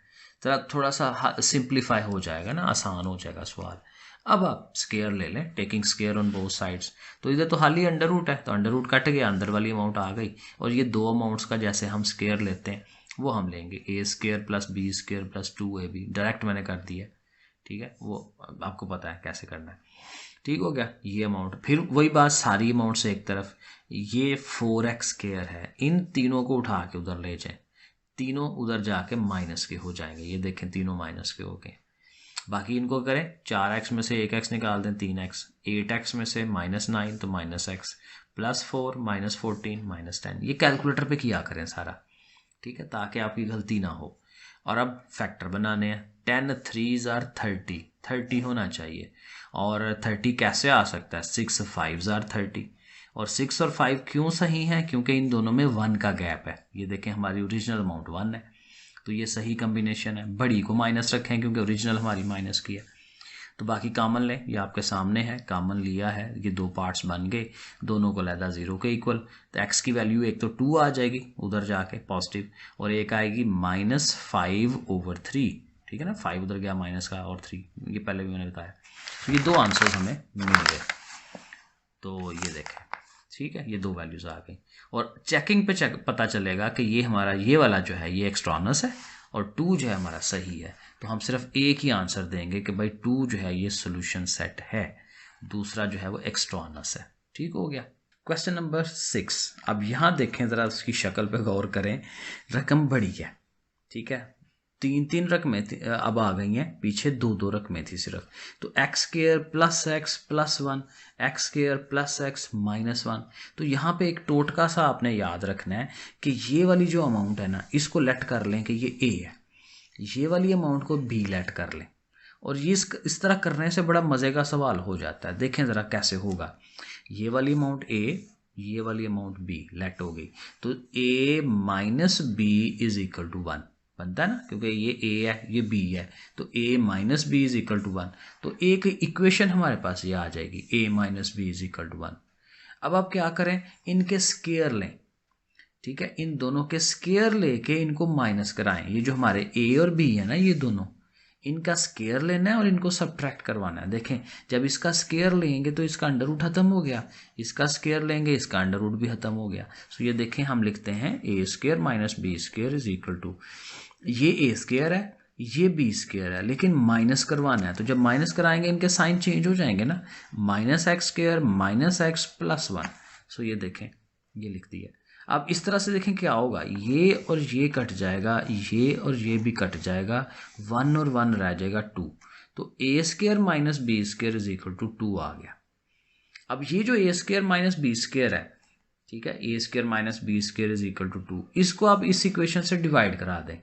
A: जरा थोड़ा सा सिंप्लीफाई हो जाएगा ना, आसान हो जाएगा सवाल। अब आप स्क्वायर ले लें, taking square on both sides, तो इधर तो हाल ही अंडर रूट है, तो अंडर रूट कट गया, अंदर वाली अमाउंट आ गई, और ये दो अमाउंट्स का जैसे हम स्क्वायर लेते हैं वो हम लेंगे, a square plus b square plus 2ab, direct मैंने कर दिया, ठीक है, वो आपको पता है कैसे करना है। ठीक हो गया ये अमाउंट, फिर वही बात सारी अमाउंट से एक तरफ, ये 4x स्क्वायर है, इन तीनों को उठा के उधर ले जाएं, तीनों उधर जाके माइनस के हो जाएंगे, ये देखें तीनों माइनस के हो गए। बाकी इनको करें, 4x में से 1x निकाल दें, 3x, 8x में से -9 तो -x, +4 -14 -10, ये कैलकुलेटर पे किया करें सारा, ठीक है, ताकि आपकी गलती ना हो। और अब फैक्टर बनाने हैं, 10 3s are 30, 30 होना चाहिए, और 30 कैसे आ सकता है, 6 5s are 30, और 6 और 5 क्यों सही है, क्योंकि इन दोनों में 1 का गैप है, ये देखें हमारी ओरिजिनल अमाउंट 1 है, तो ये सही कम्बिनेशन है। बड़ी को माइनस रखें क्योंकि ओरिजिनल हमारी माइनस की है, तो बाकी कॉमन लें, ये आपके सामने है, कॉमन लिया है, ये दो पार्ट्स बन गए, दोनों को लहदा 0 के इक्वल, तो x की वैल्यू एक तो 2 आ जाएगी उधर जाके पॉजिटिव, और एक आएगी -5/3, ठीक है ना, 5 उधर गया माइनस का और 3, ये पहले भी मैंने बताया। तो ये 2 आंसर्स हमें मिल गए। तो ये देखें, ठीक है, ये 2 वैल्यूज़ आ गई। और चेकिंग पे पता चलेगा कि ये हमारा ये वाला जो है ये एक्सट्रानस है और 2 जो है हमारा सही है। तो हम सिर्फ एक ही आंसर देंगे कि भाई 2 जो है ये सोल्यूशन सेट है, दूसरा जो है वो एक्सट्रानस है। ठीक हो गया। Question number 6। अब यहाँ देखें ज़रा, उसकी शक्ल पे गौर करें, रकम बड़ी है, ठीक है, 3 रकमें अब आ गई हैं, पीछे 2 रकमें थी सिर्फ। तो x square plus x plus 1, x square plus x minus 1। तो यहाँ पे एक टोटका सा आपने याद रखना है कि ये वाली जो अमाउंट है ना, इसको लेट कर लें कि ये ए है, ये वाली अमाउंट को बी लेट कर लें। और ये इस तरह करने से बड़ा मज़े का सवाल हो जाता है। देखें ज़रा कैसे होगा। ये वाली अमाउंट ए, ये वाली अमाउंट बी लेट हो गई, तो a minus b is equal to 1 बनता है ना, क्योंकि ये ए है ये बी है, तो a minus b is equal to 1। तो एक इक्वेशन हमारे पास ये आ जाएगी, a minus b is equal to 1। अब आप क्या करें, इनके स्क्वायर लें, ठीक है, इन दोनों के स्क्वायर लेके इनको माइनस कराएं। ये जो हमारे ए और बी है ना, ये दोनों, इनका स्क्वायर लेना है और इनको सब्ट्रैक्ट करवाना है। देखें, जब इसका स्क्वायर लेंगे तो इसका अंडर रूट खत्म हो गया, इसका स्क्वायर लेंगे इसका अंडर रूट भी खत्म हो गया। तो ये देखें, हम लिखते हैं a square minus b square is equal to, ये ए स्क्वायर है ये बी स्क्वायर है, लेकिन माइनस करवाना है। तो जब माइनस कराएंगे इनके साइन चेंज हो जाएंगे ना, minus x square minus x plus 1। सो ये देखें, ये लिख दिया। अब इस तरह से देखें क्या होगा, ये और ये कट जाएगा, ये और ये भी कट जाएगा, 1 और 1 रह जाएगा 2। तो a square minus b square is equal to 2 आ गया। अब ये जो a square minus b square है, ठीक है, a square minus b square is equal to 2, इसको आप इस इक्वेशन से डिवाइड करा दें।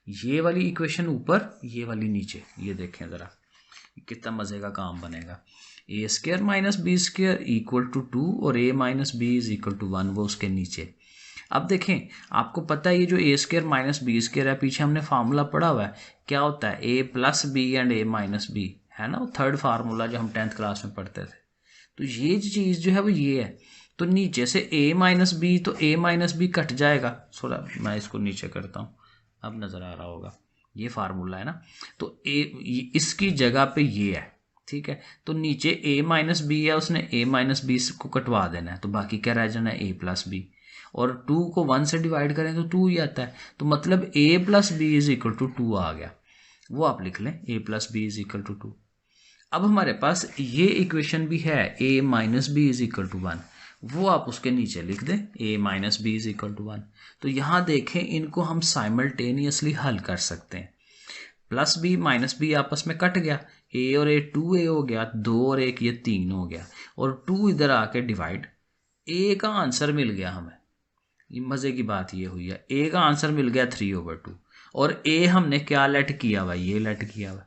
A: ये वाली इक्वेशन ऊपर, ये वाली नीचे। ये देखें ज़रा कितना मज़े का काम बनेगा। A square minus b square equal to 2 और a minus b is equal to 1 वो उसके नीचे। अब देखें, आपको पता है ये जो a square minus b square है, पीछे हमने फार्मूला पढ़ा हुआ है, क्या होता है, a plus b and a minus b, है ना, वो 3rd फार्मूला जो हम 10th क्लास में पढ़ते थे। तो ये चीज़ जो है वो ये है। तो नीचे से ए माइनस बी, तो ए माइनस बी कट जाएगा। थोड़ा मैं इसको नीचे करता हूँ, अब नज़र आ रहा होगा, ये फार्मूला है ना। तो ए इसकी जगह पे ये है, ठीक है। तो नीचे ए माइनस बी है, उसने ए माइनस बी को कटवा देना है, तो बाकी क्या रह जाना है, ए प्लस बी। और 2 को 1 से डिवाइड करें तो 2 ही आता है। तो मतलब a plus b is equal to 2 आ गया। वो आप लिख लें, a plus b is equal to 2। अब हमारे पास ये इक्वेशन भी है, a minus b is equal to 1, वो आप उसके नीचे लिख दें, a minus b is equal to 1। तो यहाँ देखें, इनको हम साइमल्टेनियसली हल कर सकते हैं। प्लस बी माइनस बी आपस में कट गया, ए और ए 2a हो गया, 2 और 1 ये 3 हो गया, और 2 इधर आके डिवाइड, ए का आंसर मिल गया हमें। ये मज़े की बात ये हुई है, ए का आंसर मिल गया 3/2, और ए हमने क्या लेट किया हुआ, ये लेट किया हुआ।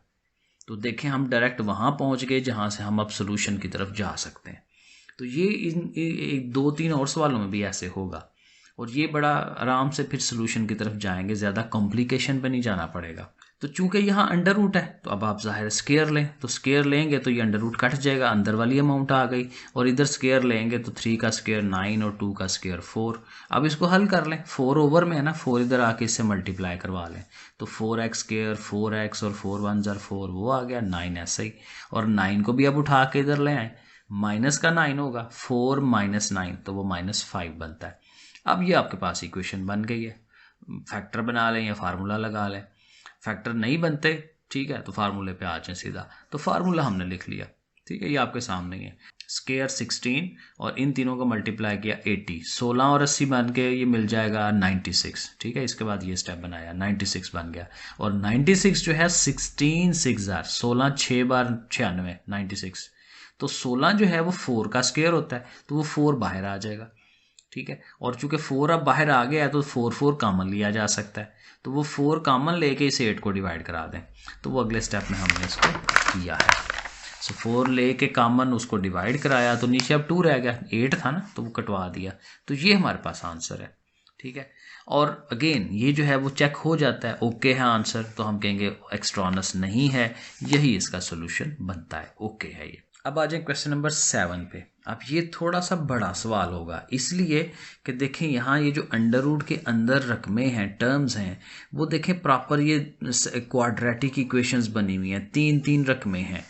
A: तो देखें, हम डायरेक्ट वहाँ पहुँच गए जहाँ से हम अब सोल्यूशन की तरफ जा सकते हैं। तो ये इन 2-3 और सवालों में भी ऐसे होगा, और ये बड़ा आराम से फिर सोल्यूशन की तरफ जाएंगे, ज़्यादा कॉम्प्लिकेशन पे नहीं जाना पड़ेगा। तो चूंकि यहाँ अंडर रूट है, तो अब आप ज़ाहिर स्क्वायर लें, तो स्क्वायर लेंगे तो ये अंडर रूट कट जाएगा, अंदर वाली अमाउंट आ गई, और इधर स्क्वायर लेंगे तो 3 का स्क्वायर 9 और 2 का स्क्वायर 4। अब इसको हल कर लें, 4 ओवर में है ना, 4 इधर आके इससे मल्टीप्लाई करवा लें, तो 4x स्क्वायर 4x और 4 1 जार 4 वो आ गया, 9 ऐसे ही। और 9 को भी अब उठा के इधर ले आए, माइनस का 9 होगा, 4 माइनस 9 तो वो -5 बनता है। अब ये आपके पास इक्वेशन बन गई है। फैक्टर बना लें या फार्मूला लगा लें, फैक्टर नहीं बनते, ठीक है, तो फार्मूले पे आ जाए सीधा। तो फार्मूला हमने लिख लिया, ठीक है, ये आपके सामने ही है। स्क्वायर 16 और इन तीनों को मल्टीप्लाई किया 80, 16 और 80 बन के ये मिल जाएगा 96, ठीक है। इसके बाद ये स्टेप बनाया, 96 बन गया, और 96 जो है 16 6 जार 16 6 बार 96 96। तो 16 जो है वो 4 का स्क्वायर होता है, तो वो 4 बाहर आ जाएगा, ठीक है। और चूंकि 4 अब बाहर आ गया है तो 4 कॉमन लिया जा सकता है, तो वो 4 कॉमन लेके इस 8 को डिवाइड करा दें। तो वो अगले स्टेप में हमने इसको किया है। सो 4 लेके कॉमन उसको डिवाइड कराया, तो नीचे अब 2 रह गया, 8 था ना, तो वो कटवा दिया। तो ये हमारे पास आंसर है, ठीक है। और अगेन ये जो है वो चेक हो जाता है, ओके है आंसर, तो हम कहेंगे एक्सट्रानस नहीं है, यही इसका सोल्यूशन बनता है, ओके है ये। अब आ जाए क्वेश्चन नंबर 7 पे। अब ये थोड़ा सा बड़ा सवाल होगा, इसलिए कि देखें यहाँ ये जो अंडर रूट के अंदर रकमे हैं, टर्म्स हैं, वो देखें प्रॉपर ये क्वाड्रेटिक इक्वेशंस बनी हुई हैं, 3 रकमें हैं,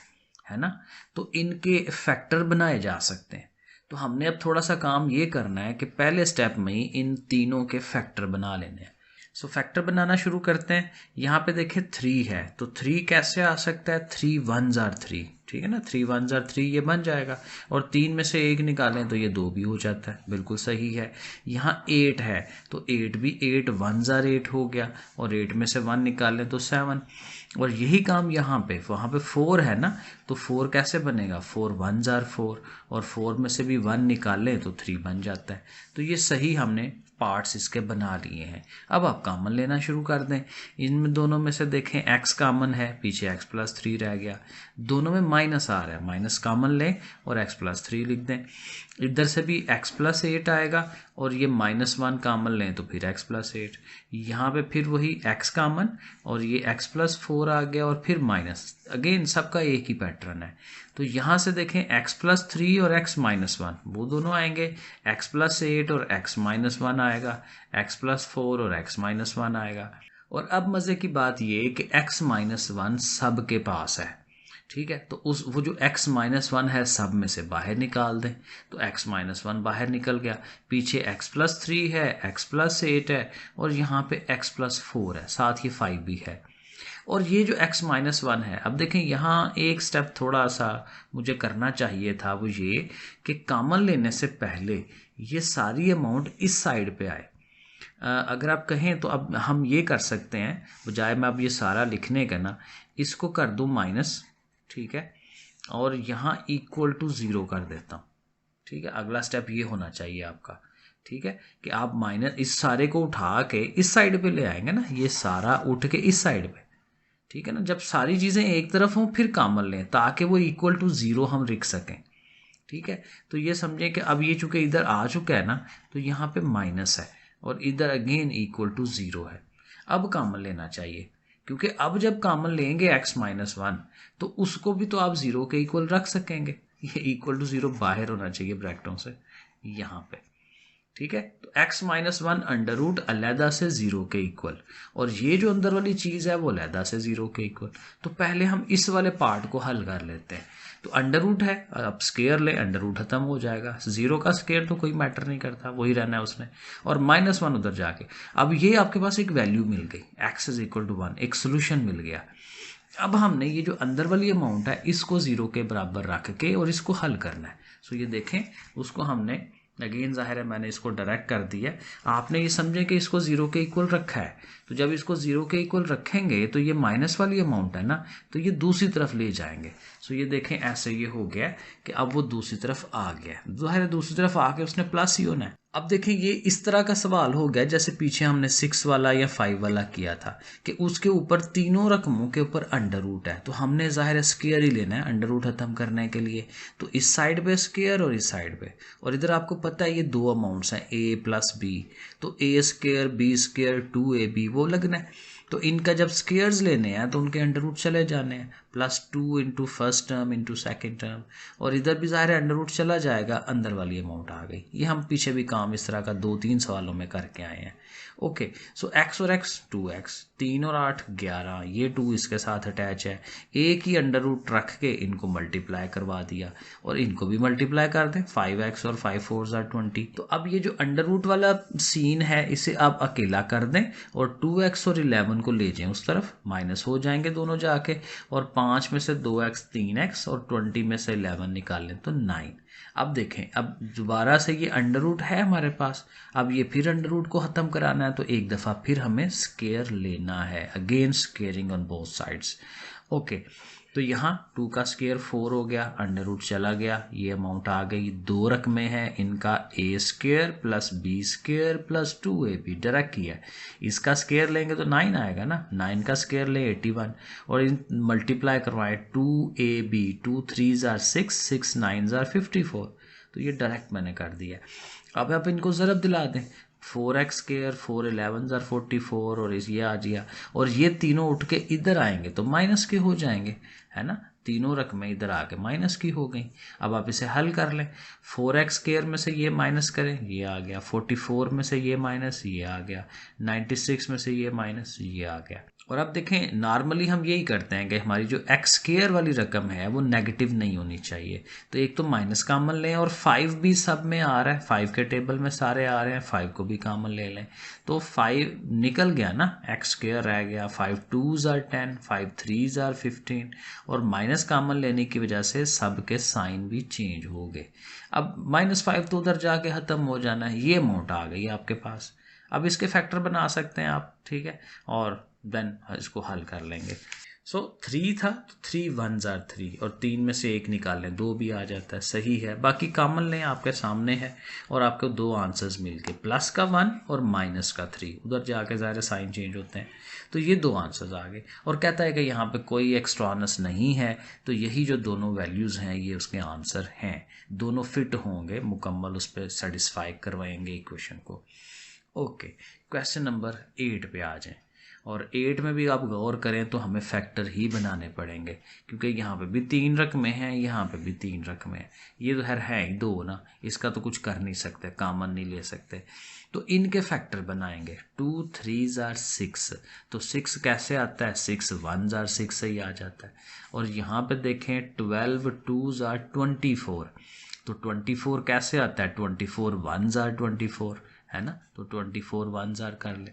A: है ना। तो इनके फैक्टर बनाए जा सकते हैं। तो हमने अब थोड़ा सा काम ये करना है कि पहले स्टेप में ही इन तीनों के फैक्टर बना लेने हैं। सो फैक्टर बनाना शुरू करते हैं। यहाँ पे देखें 3 है, तो 3 कैसे आ सकता है, 3 1s are 3, ठीक है ना, 3 1s are 3 ये बन जाएगा। और 3 में से 1 निकालें तो ये 2 भी हो जाता है, बिल्कुल सही है। यहाँ 8 है, तो 8 भी 8 1s are 8 हो गया, और 8 में से 1 निकालें तो 7। और यही काम यहाँ पे, वहाँ पे 4 है ना, तो 4 कैसे बनेगा, 4 1s are 4, और 4 में से भी 1 निकालें तो 3 बन जाता है। तो ये सही हमने पार्ट्स इसके बना लिए हैं। अब आप कॉमन लेना शुरू कर दें। इनमें दोनों में से देखें x कॉमन है, पीछे x प्लस 3 रह गया, दोनों में माइनस आ रहा है, माइनस कॉमन लें और x प्लस 3 लिख दें। इधर से भी x प्लस 8 आएगा, और ये -1 कॉमन लें तो फिर x प्लस 8। यहाँ पे फिर वही x कॉमन, और ये x प्लस 4 आ गया, और फिर माइनस, अगेन सबका एक ही पैटर्न है। तो यहाँ से देखें x प्लस 3 और x माइनस 1 वो दोनों आएंगे, x प्लस 8 और x माइनस 1 आएगा, x प्लस 4 और x माइनस 1 आएगा। और अब मज़े की बात ये कि x माइनस 1 सब के पास है, ठीक है। तो उस वो जो x माइनस 1 है सब में से बाहर निकाल दें, तो x माइनस 1 बाहर निकल गया, पीछे x प्लस 3 है, x प्लस 8 है, और यहाँ पे x प्लस 4 है, साथ ही 5 भी है। और ये जो x माइनस 1 है, अब देखें यहाँ एक स्टेप थोड़ा सा मुझे करना चाहिए था, वो ये कि कॉमन लेने से पहले ये सारी अमाउंट इस साइड पे आए। अगर आप कहें तो अब हम ये कर सकते हैं, बजाय मैं अब ये सारा लिखने का ना, इसको कर दूं माइनस, ठीक है, और यहाँ इक्वल टू 0 कर देता हूँ, ठीक है। अगला स्टेप ये होना चाहिए आपका, ठीक है, कि आप माइनस इस सारे को उठा के इस साइड पे ले आएंगे ना, ये सारा उठ के इस साइड पे, ठीक है ना। जब सारी चीज़ें एक तरफ हों फिर कॉमन लें, ताकि वो इक्वल टू 0 हम लिख सकें, ठीक है। तो ये समझें कि अब ये चूंकि इधर आ चुका है ना, तो यहाँ पे माइनस है, और इधर अगेन इक्वल टू 0 है। अब कॉमन लेना चाहिए, क्योंकि अब जब कॉमन लेंगे x माइनस 1, तो उसको भी तो आप 0 के इक्वल रख सकेंगे। ये इक्वल टू 0 बाहर होना चाहिए ब्रैकेटों से यहाँ पे, ठीक है। तो x माइनस 1 अंडर रूट अलहदा से 0 के इक्वल, और ये जो अंदर वाली चीज़ है वो अलहदा से 0 के इक्वल। तो पहले हम इस वाले पार्ट को हल कर लेते हैं। तो अंडर रूट है, अब स्केयर ले, अंडर रूट खत्म हो जाएगा, 0 का स्केयर तो कोई मैटर नहीं करता, वही रहना है उसमें, और -1 उधर जाके। अब ये आपके पास एक वैल्यू मिल गई, x इज इक्वल टू 1, एक सोल्यूशन मिल गया। अब हमने ये जो अंदर वाली अमाउंट है इसको 0 के बराबर रख के और इसको हल करना है। सो ये देखें, उसको हमने अगेन जाहिर है मैंने इसको डायरेक्ट कर दिया, आपने ये समझे कि इसको 0 के इक्वल रखा है। तो जब इसको 0 के इक्वल रखेंगे तो ये माइनस वाली अमाउंट है ना, तो ये दूसरी तरफ ले जाएंगे। सो ये देखें ऐसे ये हो गया कि अब वो दूसरी तरफ आ गया, जाहिर है दूसरी तरफ आके उसने प्लस ही होना है। अब देखें ये इस तरह का सवाल हो गया जैसे पीछे हमने 6 वाला या 5 वाला किया था, कि उसके ऊपर तीनों रकमों के ऊपर अंडर रूट है, तो हमने जाहिर स्क्वायर ही लेना है अंडर रूट खत्म करने के लिए। तो इस साइड पे स्क्वायर और इस साइड पे, और इधर आपको पता है ये दो अमाउंट्स हैं a प्लस बी, तो a square b square 2ab वो लगना है। तो इनका जब स्क्वायर्स लेने हैं तो उनके अंडर रूट चले जाने हैं, +2 into first term into second term, और इधर भी ज़ाहिर है अंडर रूट चला जाएगा, अंदर वाली अमाउंट आ गई। ये हम पीछे भी काम इस तरह का 2-3 सवालों में करके आए हैं। ओके, सो x और x 2x, 3 और 8 11, ये 2 इसके साथ अटैच है, एक ही अंडर रूट रख के इनको मल्टीप्लाई करवा दिया, और इनको भी मल्टीप्लाई कर दें, 5x और 5 4s are 20। तो अब ये जो अंडर रूट वाला सीन है इसे आप अकेला कर दें, और 2x और 11 को ले जाएं उस तरफ, माइनस हो जाएंगे दोनों जाके, और 5 में से 2x 3x और 20 में से 11 निकाल लें तो 9। अब देखें, अब दोबारा से ये अंडर रूट है हमारे पास, अब ये फिर अंडर रूट को ख़त्म कराना है, तो एक दफ़ा फिर हमें स्केयर लेना है, again squaring on both sides. Okay, तो यहाँ 2 का स्केयर 4 हो गया, अंडर रूट चला गया, ये अमाउंट आ गई, दो रकमें हैं, इनका a square plus b square plus 2ab direct किया है। इसका स्केयर लेंगे तो 9 आएगा ना, 9 का स्केयर ले 81, और इन मल्टीप्लाई करवाएं 2ab, 2 3s are 6, 6 9s are 54, तो ये डायरेक्ट मैंने कर दिया। अब आप इनको ज़रब दिला दें, 4x स्केयर 4 11s are 44, और ये आ गया, और ये तीनों उठ के इधर आएंगे तो माइनस के हो जाएंगे, है ना। तीनों रकमें इधर आके माइनस की हो गई। अब आप इसे हल कर लें, 4x² में से ये माइनस करें, ये आ गया, 44 में से ये माइनस, ये आ गया, 96 में से ये माइनस, ये आ गया। और अब देखें, नॉर्मली हम यही करते हैं कि हमारी जो x² वाली रकम है वो नेगेटिव नहीं होनी चाहिए। तो एक तो माइनस कॉमन लें, और 5 भी सब में आ रहा है, 5 के टेबल में सारे आ रहे हैं, 5 को भी कॉमन ले लें। तो 5 निकल गया ना, x² रह गया, 5 2s are 10, 5 3s are 15, और माइनस कॉमन लेने की वजह से सब के साइन भी चेंज हो गए। अब -5 तो उधर जाके ख़त्म हो जाना है, ये अमाउंट आ गई आपके पास। अब इसके फैक्टर बना सकते हैं आप, ठीक है, और देन इसको हल कर लेंगे। सो 3 था तो 3 1s are 3, और 3 में से 1 निकाल लें, 2 भी आ जाता है, सही है। बाकी कॉमन लें, आपके सामने है, और आपको 2 आंसर्स मिल गए, प्लस का 1 और माइनस का 3। उधर जाके ज़ाहिर साइन चेंज होते हैं, तो ये 2 आंसर्स आ गए। और कहता है कि यहाँ पे कोई एक्स्ट्रानस नहीं है, तो यही जो दोनों वैल्यूज़ हैं ये उसके आंसर हैं, दोनों फिट होंगे, मुकम्मल उस पर सेटिस्फाई करवाएंगे इक्वेशन को। ओके, क्वेश्चन नंबर 8 पे आ जाएं। और 8 में भी आप गौर करें तो हमें फैक्टर ही बनाने पड़ेंगे, क्योंकि यहाँ पे भी 3 रकमें हैं, यहाँ पे भी 3 रकमें हैं, ये तो है ही 2 ना, इसका तो कुछ कर नहीं सकते, कॉमन नहीं ले सकते, तो इनके फैक्टर बनाएंगे। 2 3s are 6, तो 6 कैसे आता है, 6 1s are 6 से ही आ जाता है। और यहाँ पे देखें 12 2s are 24, तो 24 कैसे आता है, 24 1s are 24, है ना, तो 24 1s are कर ले,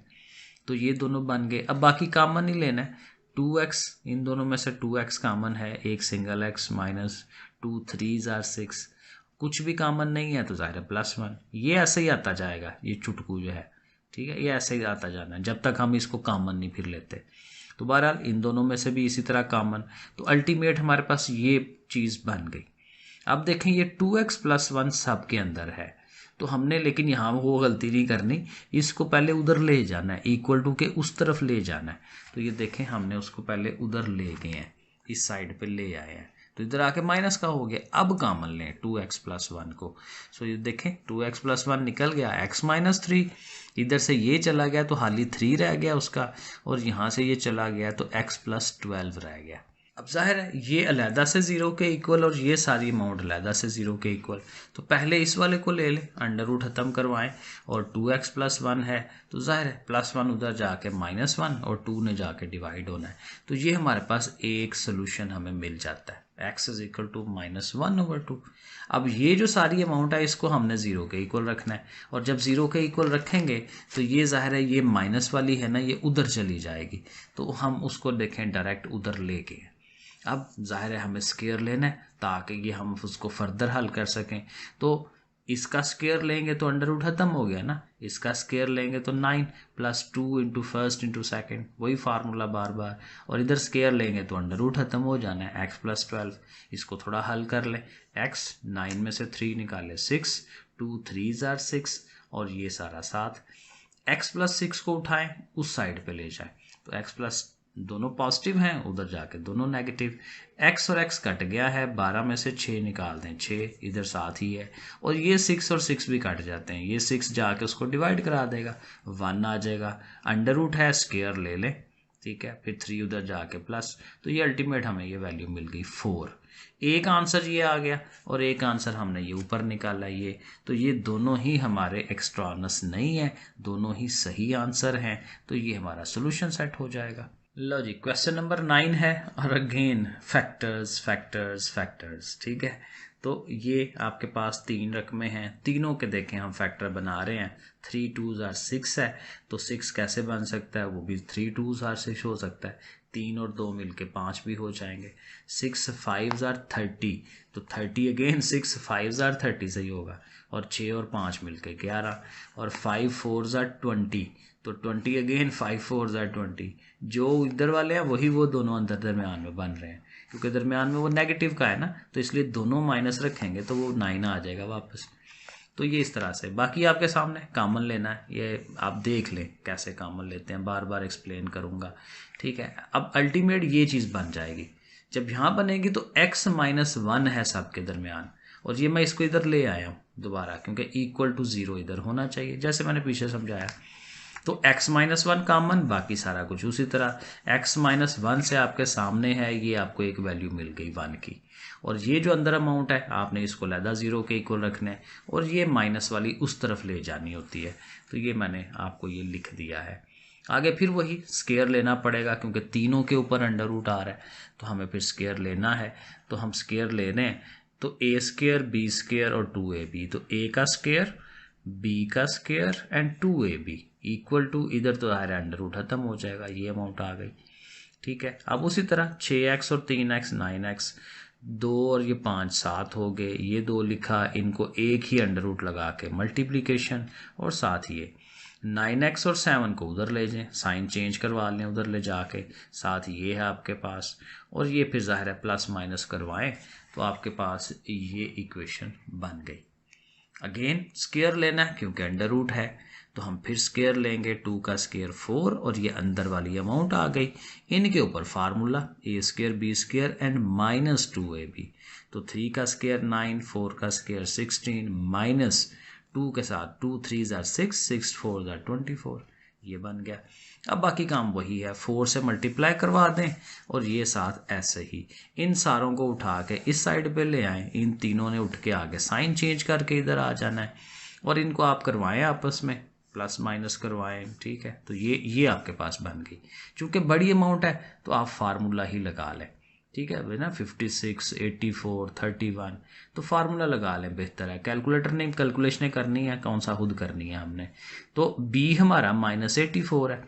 A: तो ये दोनों बन गए। अब बाकी कॉमन ही लेना है, 2x, इन दोनों में से 2x कॉमन है, एक single x, minus 2 3s are 6, कुछ भी कॉमन नहीं है तो ज़ाहिर है +1, ये ऐसे ही आता जाएगा, ये चुटकू जो है, ठीक है, ये ऐसे ही आता जाना है जब तक हम इसको कॉमन नहीं फिर लेते। तो बहरहाल इन दोनों में से भी इसी तरह कॉमन, तो अल्टीमेट हमारे पास ये चीज़ बन गई। अब देखें ये 2x + 1 सब के अंदर है, तो हमने लेकिन यहाँ वो गलती नहीं करनी, इसको पहले उधर ले जाना है, इक्वल टू के उस तरफ ले जाना है। तो ये देखें हमने उसको पहले उधर ले गए हैं, इस साइड पे ले आए हैं, तो इधर आके माइनस का हो गया। अब कॉमन लें 2x + 1 को, सो ये देखें 2x + 1 निकल गया, x - 3, इधर से ये चला गया तो हाली 3 रह गया उसका, और यहाँ से ये चला गया तो x + 12 रह गया। अब जाहिर है ये अलहदा से 0 के इक्वल, और ये सारी अमाउंट अलहदा से 0 के इक्वल, तो पहले इस वाले को ले लें, अंडर ख़त्म करवाएं, और 2x + 1 है, तो जाहिर है +1 उधर जाके -1, और 2 ने जाके डिवाइड होना है, तो ये हमारे पास एक सोल्यूशन हमें मिल जाता है, x = -1/2। अब ये जो सारी अमाउंट है इसको हमने 0 के इक्वल रखना है, और जब 0 के इक्वल रखेंगे तो ये जाहिर है ये माइनस वाली है ना, ये उधर चली जाएगी, तो हम उसको देखें डायरेक्ट उधर लेके। अब जाहिर है हमें स्क्वायर लेना है ताकि ये हम उसको फर्दर हल कर सकें, तो इसका स्क्वायर लेंगे तो अंडर रूट ख़त्म हो गया ना, इसका स्क्वायर लेंगे तो 9 + 2 × 1 × 2, वही फार्मूला बार बार, और इधर स्क्वायर लेंगे तो अंडर रूट ख़त्म हो जाना है, x + 12। इसको थोड़ा हल कर लें, x 9 में से 3 निकाले 6, 2 3s are 6, और ये सारा 7, x + 6 को उठाएं उस साइड पे ले जाएं, तो x + दोनों पॉजिटिव हैं, उधर जाके दोनों नेगेटिव, x और x कट गया है, 12 में से 6 निकाल दें, 6 इधर साथ ही है, और ये 6 और 6 भी कट जाते हैं, ये 6 जाके उसको डिवाइड करा देगा, 1 आ जाएगा, अंडर रूट है स्क्वायर ले लें, ठीक है, फिर 3 उधर जाके प्लस, तो ये अल्टीमेट हमें ये वैल्यू मिल गई 4। एक आंसर ये आ गया, और एक आंसर हमने ये ऊपर निकाला ये, तो ये दोनों ही हमारे एक्स्ट्रानस नहीं है, दोनों ही सही आंसर हैं, तो ये हमारा सोल्यूशन सेट हो जाएगा। लो जी, क्वेश्चन नंबर 9 है, और अगेन फैक्टर्स फैक्टर्स फैक्टर्स, ठीक है, तो ये आपके पास 3 रकमें हैं, तीनों के देखें हम फैक्टर बना रहे हैं, 3 2s are 6 है, तो 6 कैसे बन सकता है, वो भी 3 2s are 6 हो सकता है, 3 और 2 मिलके 5 भी हो जाएंगे, 6 5s are 30, तो 30 अगेन 6 5s are 30 सही होगा, और 6 और 5 मिलके 11, और 5 4s are 20, तो 20 अगेन 5 4s are 20, जो इधर वाले हैं वही वो दोनों अंदर दरमियान में बन रहे हैं, क्योंकि दरमियान में वो नेगेटिव का है ना, तो इसलिए दोनों माइनस रखेंगे तो वो 9 आ जाएगा वापस। तो ये इस तरह से, बाकी आपके सामने कॉमन लेना है, ये आप देख लें कैसे कॉमन लेते हैं, बार बार एक्सप्लेन करूँगा, ठीक है। अब अल्टीमेट ये चीज़ बन जाएगी, जब यहाँ बनेगी तो x - 1 है सबके दरमियान, और ये मैं इसको इधर ले आया हूँ दोबारा, क्योंकि =0 इधर होना चाहिए, जैसे मैंने पीछे समझाया, तो x माइनस वन कॉमन, बाकी सारा कुछ उसी तरह। x माइनस वन से आपके सामने है, ये आपको एक वैल्यू मिल गई 1 की, और ये जो अंदर अमाउंट है आपने इसको लहदा 0 के इक्वल रखना है, और ये माइनस वाली उस तरफ ले जानी होती है। तो ये मैंने आपको ये लिख दिया है। आगे फिर वही स्केयर लेना पड़ेगा, क्योंकि तीनों के ऊपर अंडर रूट आ रहा है, तो हमें फिर स्केयर लेना है। तो हम स्केयर लेने, तो a स्केयर b स्केयर और 2ab, तो a का स्केयर b का square and 2ab equal to, इधर तो आ रहा है अंडर रूट खत्म हो जाएगा, ये अमाउंट आ गई। ठीक है, अब उसी तरह 6x और 3x 9x, 2 और ये 5 7 हो गए, ये 2 लिखा, इनको एक ही अंडर रूट लगा के मल्टीप्लिकेशन, और साथ ये 9x और 7 को उधर ले जाएं, साइन चेंज करवा लें उधर ले जाके, साथ ये है आपके पास, और ये फिर जाहिर है प्लस माइनस करवाएं, तो आपके पास ये इक्वेशन बन गई। अगेन स्केयर लेना है क्योंकि अंडर रूट है, तो हम फिर स्केयर लेंगे, 2 का स्केयर 4, और ये अंदर वाली अमाउंट आ गई। इनके ऊपर formula a square b square and minus 2ab, तो 3 का स्केयर 9, 4 का स्केयर 16, माइनस 2 के साथ 2 3 ज़ार 6, 6 4 ज़ार 24, ये बन गया। अब बाकी काम वही है, 4 से मल्टीप्लाई करवा दें, और ये साथ ऐसे ही इन सारों को उठा के इस साइड पे ले आएँ, इन तीनों ने उठ के आगे साइन चेंज करके इधर आ जाना है, और इनको आप करवाएं आपस में प्लस माइनस करवाएं। ठीक है, तो ये आपके पास बन गई। चूंकि बड़ी अमाउंट है तो आप फार्मूला ही लगा लें। ठीक है भाई ना, 56 84 31, तो फार्मूला लगा लें, बेहतर है। कैलकुलेटर ने कैलकुलेशनें करनी है, कौन सा खुद करनी है हमने। तो b हमारा -84 है,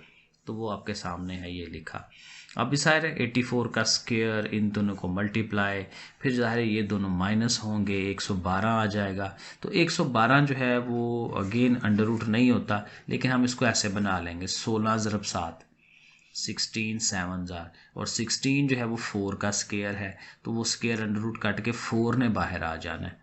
A: तो वो आपके सामने है, ये लिखा। अब इस सारे 84 का स्केयर, इन दोनों को मल्टीप्लाई, फिर ज़ाहिर ये दोनों माइनस होंगे, 112 आ जाएगा। तो 112 जो है वो अगेन अंडर रूट नहीं होता, लेकिन हम इसको ऐसे बना लेंगे, 16 ज़रब 7 16 7 ज़ार, और 16 जो है वो 4 का स्केयर है, तो वो स्केयर अंडर रूट कट के 4 ने बाहर आ जाना है।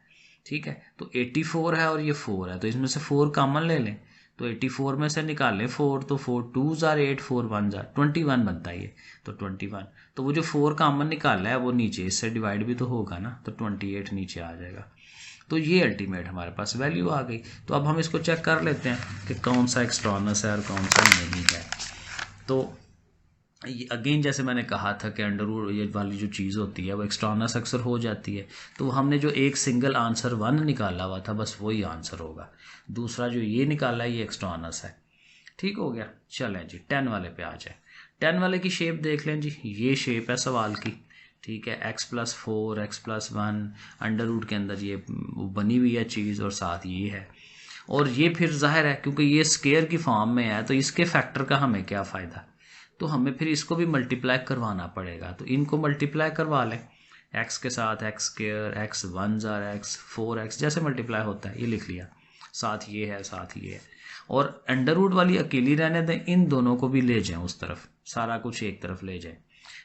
A: ठीक है, तो 84 है और ये 4 है, तो इसमें से 4 कॉमन ले लें, तो 84 में से निकालें 4, तो 4 2 ज़ार 8 4 1 ज़ार 21 बनता है ये, तो 21। तो वो जो 4 कॉमन निकाला है वो नीचे इससे डिवाइड भी तो होगा ना, तो 28 नीचे आ जाएगा। तो ये अल्टीमेट हमारे पास वैल्यू आ गई। तो अब हम इसको चेक कर लेते हैं कि कौन सा एक्सट्रानस है और कौन सा नहीं है। तो अगेन जैसे मैंने कहा था कि अंडर रूट ये वाली जो चीज़ होती है वो एक्सट्रानस अक्सर हो जाती है, तो हमने जो एक सिंगल आंसर 1 निकाला हुआ था बस वही आंसर होगा, दूसरा जो ये निकाला है ये एक्सट्रानस है। ठीक हो गया, चलें जी 10 वाले पे आ जाए। 10 वाले की शेप देख लें जी, ये शेप है सवाल की। ठीक है, x+4 x+1 अंडर रूट के अंदर ये बनी हुई है चीज़, और साथ ये है, और ये फिर जाहिर है क्योंकि ये स्केयर की फॉर्म में है तो इसके फैक्टर का हमें क्या फ़ायदा, तो हमें फिर इसको भी मल्टीप्लाई करवाना पड़ेगा। तो इनको मल्टीप्लाई करवा लें, x के साथ x स्केयर, x 1 ज़ार x 4x जैसे मल्टीप्लाई होता है, ये लिख लिया, साथ ये है साथ ये है, और अंडर रूट वाली अकेली रहने दें, इन दोनों को भी ले जाएं उस तरफ, सारा कुछ एक तरफ ले जाएं।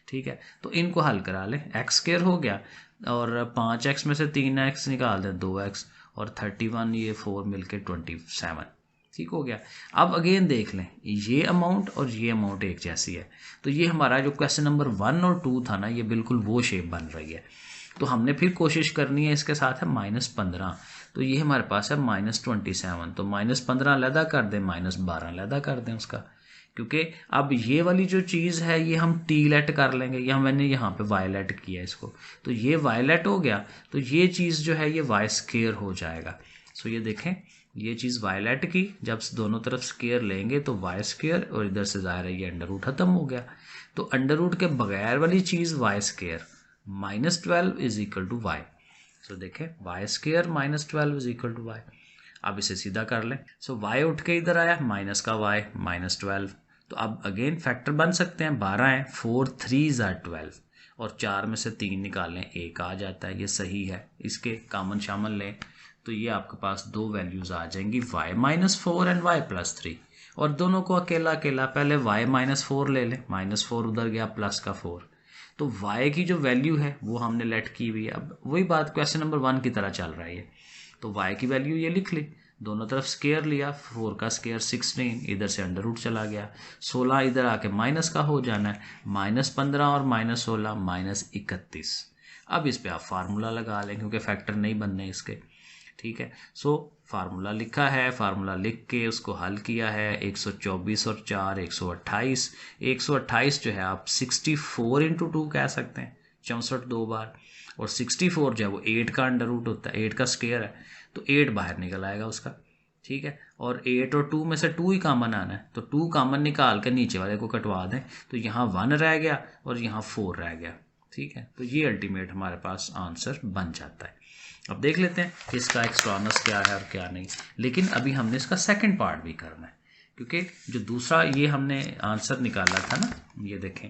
A: ठीक है, तो इनको हल करा लें, x स्केयर हो गया, और 5x में से 3x निकाल दें 2x, और 31 ये 4 मिलके 27। ठीक हो गया। अब अगेन देख लें, ये अमाउंट और ये अमाउंट एक जैसी है, तो ये हमारा जो क्वेश्चन नंबर 1 और 2 था ना, ये बिल्कुल वो शेप बन रही है। तो हमने फिर कोशिश करनी है, इसके साथ है -15, तो ये हमारे पास है -27, तो -15 अलहदा कर दें, -12 अलहदा कर दें उसका, क्योंकि अब ये वाली जो चीज़ है ये हम टी लेट कर लेंगे, या मैंने यहाँ पे वाई लेट किया इसको, तो ये वाई लेट हो गया, तो ये चीज़ जो है ये वाई स्केयर हो जाएगा। सो ये देखें, ये चीज़ वाई लेट की, जब दोनों तरफ स्केयर लेंगे तो वाई स्केयर, और इधर से ज़ाहिर है ये अंडर रूट खत्म हो गया, तो अंडर रूट के बगैर वाली चीज़ y square -12 is equal to y. So देखें, y square -12 is equal to y. अब इसे सीधा कर लें, सो वाई उठ के इधर आया, माइनस का वाई -12, तो अब अगेन फैक्टर बन सकते हैं, 12 हैं, 4 3 ज़ार 12, और 4 में से 3 निकालें, 1 आ जाता है, ये सही है। इसके कॉमन शामल लें तो ये आपके पास दो वैल्यूज़ आ जाएंगी, y-4 एंड y+3, और दोनों को अकेला अकेला, पहले y-4 ले लें, -4 उधर गया, प्लस का 4, तो y की जो वैल्यू है वो हमने लेट की हुई है। अब वही बात क्वेश्चन नंबर 1 की तरह चल रहा है ये, तो y की वैल्यू ये लिख ली, दोनों तरफ स्केयर लिया, 4 का स्केयर 16, इधर से अंडर रूट चला गया, 16 इधर आके माइनस का हो जाना है, -15 और -16 -31। अब इस पे आप फार्मूला लगा लें क्योंकि फैक्टर नहीं बनने इसके। ठीक है। सो फार्मूला लिखा है, फार्मूला लिख के उसको हल किया है। 124 और 4 128। 128 जो है आप 64 इंटू 2 कह सकते हैं, 64 दो बार। और 64 जो है वो 8 का अंडर रूट होता है, 8 का स्क्वायर है, तो 8 बाहर निकल आएगा उसका। ठीक है। और 8 और 2 में से 2 ही कॉमन आना है, तो 2 कॉमन निकाल कर नीचे वाले को कटवा दें, तो यहाँ 1 रह गया और यहाँ 4 रह गया। ठीक है। तो ये अल्टीमेट हमारे पास आंसर बन जाता है। अब देख लेते हैं कि इसका एक्सट्रानस क्या है और क्या नहीं, लेकिन अभी हमने इसका सेकंड पार्ट भी करना है, क्योंकि जो दूसरा ये हमने आंसर निकाला था ना, ये देखें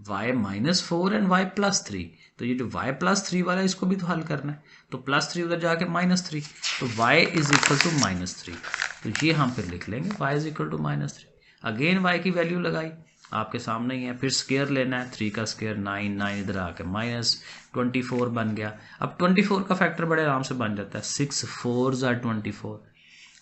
A: y-4 एंड y+3, तो ये जो y+3 वाला है इसको भी तो हल करना है, तो +3 उधर जाके -3, तो y इज इक्वल टू -3, तो ये हम फिर लिख लेंगे y is equal to -3। Again y की वैल्यू लगाई, आपके सामने ही है, फिर स्क्वायर लेना है, 3 का स्क्वायर 9, 9 इधर आके -24 बन गया। अब 24 का फैक्टर बड़े आराम से बन जाता है, 6 4s are 24,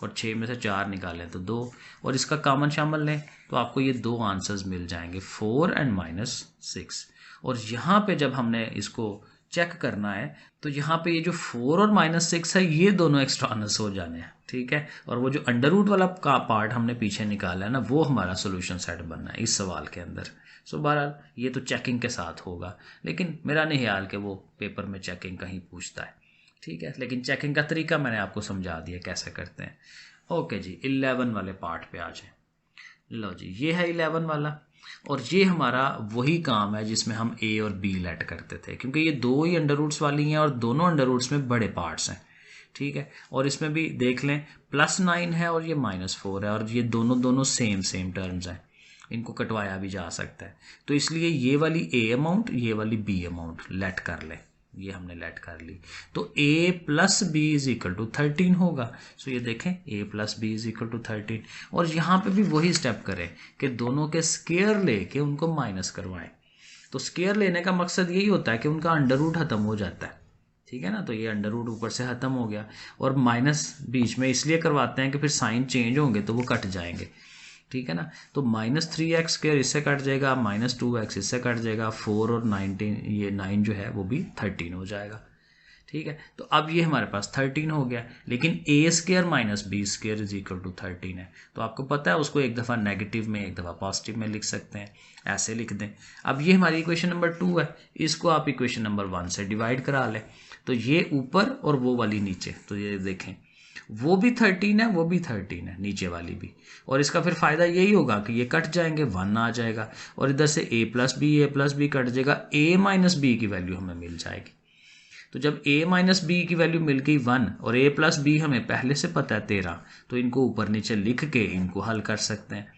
A: और 6 में से 4 निकालें तो 2, और इसका कॉमन शामिल लें तो आपको ये दो आंसर्स मिल जाएंगे, 4 एंड -6। और यहाँ पे जब हमने इसको चेक करना है तो यहाँ पे ये जो 4 और -6 है ये दोनों एक्सट्रानस हो जाने हैं। ठीक है। और वो जो अंडर रूट वाला का पार्ट हमने पीछे निकाला है ना, वो हमारा सोल्यूशन सेट बनना है इस सवाल के अंदर। सो बहरहाल ये तो चेकिंग के साथ होगा, लेकिन मेरा नहीं ख्याल कि वो पेपर में चेकिंग कहीं पूछता है। ठीक है। लेकिन चेकिंग का तरीका मैंने आपको समझा दिया कैसे करते हैं। ओके जी, 11 वाले पार्ट पे आ जाए। लो जी, ये है 11 वाला, और ये हमारा वही काम है जिसमें हम ए और बी लेट करते थे, क्योंकि ये दो ही अंडर रूट्स वाली हैं और दोनों अंडर रूट्स में बड़े पार्ट्स हैं। ठीक है। और इसमें भी देख लें +9 है और ये -4 है, और ये दोनों सेम टर्म्स हैं, इनको कटवाया भी जा सकता है। तो इसलिए ये वाली ए अमाउंट, ये वाली बी अमाउंट लेट कर लें, ये हमने लेट कर ली, तो a + b is equal to 13 होगा। सो ये देखें a + b is equal to 13, और यहाँ पे भी वही स्टेप करें कि दोनों के स्क्वायर लेके उनको माइनस करवाएं। तो स्क्वायर लेने का मकसद यही होता है कि उनका अंडर रूट खत्म हो जाता है। ठीक है ना, तो ये अंडर रूट ऊपर से खत्म हो गया, और माइनस बीच में इसलिए करवाते हैं कि फिर साइन चेंज होंगे तो वो कट जाएंगे। ठीक है ना, तो -3x² इससे कट जाएगा, -2x इससे कट जाएगा, 4 और 19, ये 9 जो है वो भी 13 हो जाएगा। ठीक है। तो अब ये हमारे पास 13 हो गया, लेकिन a² - b² is equal to 13 है। तो आपको पता है उसको एक दफ़ा नेगेटिव में एक दफ़ा पॉजिटिव में लिख सकते हैं, ऐसे लिख दें। अब ये हमारी इक्वेशन नंबर 2 है, इसको आप इक्वेशन नंबर 1 से डिवाइड करा लें, तो ये ऊपर और वो वाली नीचे, तो ये देखें वो भी 13 है, वो भी 13 है, नीचे वाली भी। और इसका फिर फ़ायदा यही होगा कि ये कट जाएंगे, 1 आ जाएगा, और इधर से a + b कट जाएगा, a - b की वैल्यू हमें मिल जाएगी। तो जब a - b की वैल्यू मिल गई 1, और a + b हमें पहले से पता है 13, तो इनको ऊपर नीचे लिख के इनको हल कर सकते हैं।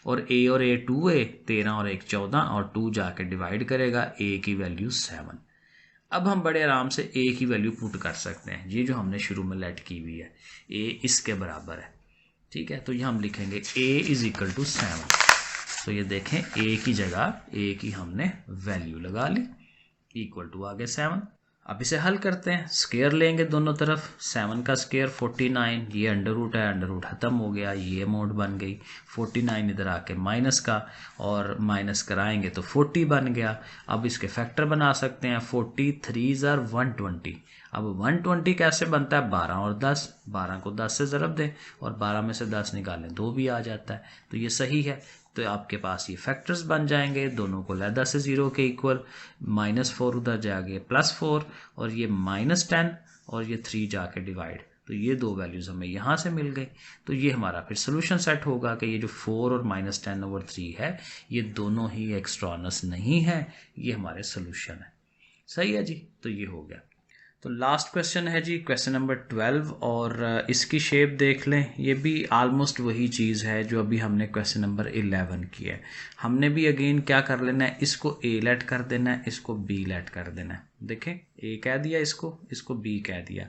A: और a और a 2a, 13 और 1 14, और 2 जाके डिवाइड करेगा, a की वैल्यू 7। अब हम बड़े आराम से a की वैल्यू पुट कर सकते हैं, ये जो हमने शुरू में लेट की हुई है, a इसके बराबर है। ठीक है। तो ये हम लिखेंगे a इज इक्वल टू 7। तो ये देखें a की जगह a की हमने वैल्यू लगा ली, इक्वल टू आ गया 7। अब इसे हल करते हैं, स्क्वायर लेंगे दोनों तरफ, 7 का स्क्वायर 49, ये अंडर रूट है, अंडर रूट खत्म हो गया, ये अमाउंट बन गई, 49 इधर आके माइनस का, और माइनस कराएंगे तो 40 बन गया। अब इसके फैक्टर बना सकते हैं, 43 are 120। अब 120 कैसे बनता है, 12 और 10, 12 को 10 से ज़रब दें और 12 में से 10 निकालें, 2 भी आ जाता है, तो ये सही है। तो आपके पास ये फैक्टर्स बन जाएंगे, दोनों को लैदा से 0 के इक्वल, -4 उधर जाके +4, और ये -10 और ये 3 जाके डिवाइड, तो ये दो वैल्यूज़ हमें यहाँ से मिल गई। तो ये हमारा फिर सोल्यूशन सेट होगा कि ये जो 4 और -10/3 है, ये दोनों ही एक्स्ट्रानस नहीं है, ये हमारे सोल्यूशन है। सही है जी, तो ये हो गया। तो लास्ट क्वेश्चन है जी, क्वेश्चन नंबर 12, और इसकी शेप देख लें, ये भी आलमोस्ट वही चीज़ है जो अभी हमने क्वेश्चन नंबर 11 की है। हमने भी अगेन क्या कर लेना है, इसको a लेट कर देना है, इसको b लेट कर देना है। देखें a कह दिया, इसको b कह दिया,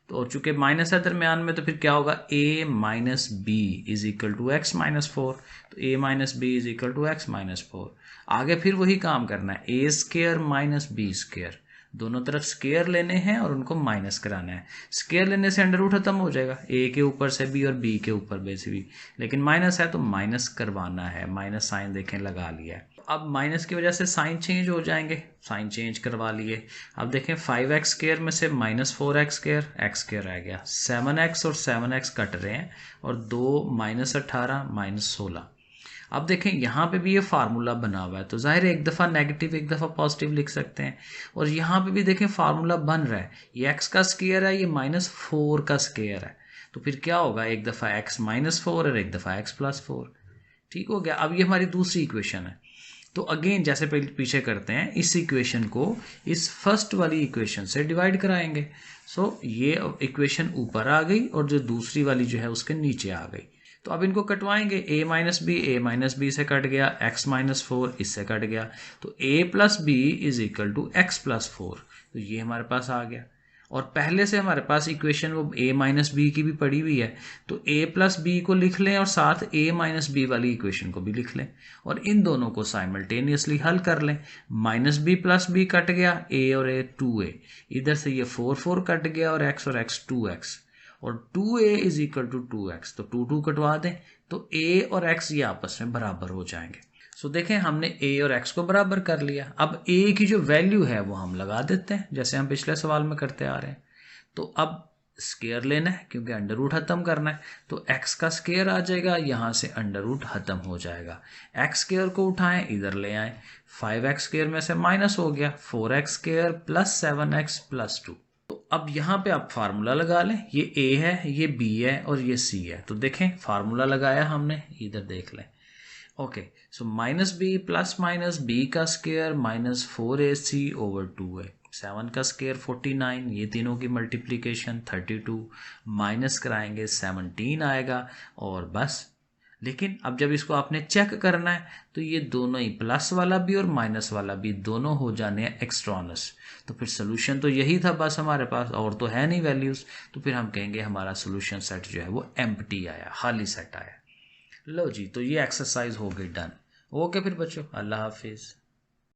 A: तो चूंकि माइनस है दरमियान में, तो फिर क्या होगा, a - b is equal to x - 4, तो a - b is equal to x - 4। आगे फिर वही काम करना है, a² - b², दोनों तरफ स्क्वायर लेने हैं और उनको माइनस कराना है। स्क्वायर लेने से अंडर रूट खत्म हो जाएगा, a के ऊपर से b और b के ऊपर से भी, लेकिन माइनस है तो माइनस करवाना है, माइनस साइन देखें लगा लिया है। अब माइनस की वजह से साइन चेंज हो जाएंगे, साइन चेंज करवा लिए। अब देखें 5x स्क्वायर में से -4x स्क्वायर, एक्स स्क्वायर रह गया, 7x और 7x कट रहे हैं और 2 -18 -16। अब देखें यहाँ पे भी ये फार्मूला बना हुआ है, तो जाहिर है एक दफ़ा नेगेटिव एक दफ़ा पॉजिटिव लिख सकते हैं। और यहाँ पे भी देखें फार्मूला बन रहा है, ये x का स्क्वायर है, ये -4 का स्क्वायर है, तो फिर क्या होगा, एक दफ़ा x -4 और एक दफ़ा x +4। ठीक हो गया। अब ये हमारी दूसरी इक्वेशन है। तो अगेन जैसे पीछे करते हैं, इस इक्वेशन को इस फर्स्ट वाली इक्वेशन से डिवाइड कराएंगे। सो ये इक्वेशन ऊपर आ गई और जो दूसरी वाली जो है उसके नीचे आ गई। तो अब इनको कटवाएंगे, a - b से कट गया, x -4 इससे कट गया, तो a + b = x +4। तो ये हमारे पास आ गया। और पहले से हमारे पास इक्वेशन वो a - b की भी पड़ी हुई है, तो a + b को लिख लें और साथ a - b वाली इक्वेशन को भी लिख लें और इन दोनों को साइमल्टेनियसली हल कर लें। -b + b कट गया, a और a 2a, इधर से ये 4 कट गया और x 2x, और 2a = 2x, तो 2 कटवा दें, तो a और x ये आपस में बराबर हो जाएंगे। सो देखें हमने a और x को बराबर कर लिया। अब a की जो वैल्यू है वो हम लगा देते हैं जैसे हम पिछले सवाल में करते आ रहे हैं। तो अब स्क्वायर लेना है क्योंकि अंडर रूट खत्म करना है, तो x का स्क्वायर आ जाएगा, यहाँ से अंडर रूट खत्म हो जाएगा। x स्क्वायर को उठाएं, इधर ले आए, 5x स्क्वायर में से माइनस हो गया, 4x square plus 7x plus 2। तो अब यहाँ पे आप फार्मूला लगा लें, ये a है, ये b है और ये c है। तो देखें फार्मूला लगाया हमने, इधर देख लें। ओके, सो -b + -b का स्क्वायर -4ac/2a, 7 का स्क्वायर 49, ये तीनों की मल्टीप्लिकेशन 32, माइनस कराएंगे 17 आएगा और बस। लेकिन अब जब इसको आपने चेक करना है तो ये दोनों ही प्लस वाला भी और माइनस वाला भी दोनों हो जाने हैं एक्सट्रानस। तो फिर सोल्यूशन तो यही था बस हमारे पास, और तो है नहीं वैल्यूज़, तो फिर हम कहेंगे हमारा सोल्यूशन सेट जो है वो एम्प्टी आया, खाली सेट आया। लो जी, तो ये एक्सरसाइज हो गई डन। ओके फिर बच्चों, अल्लाह हाफिज़।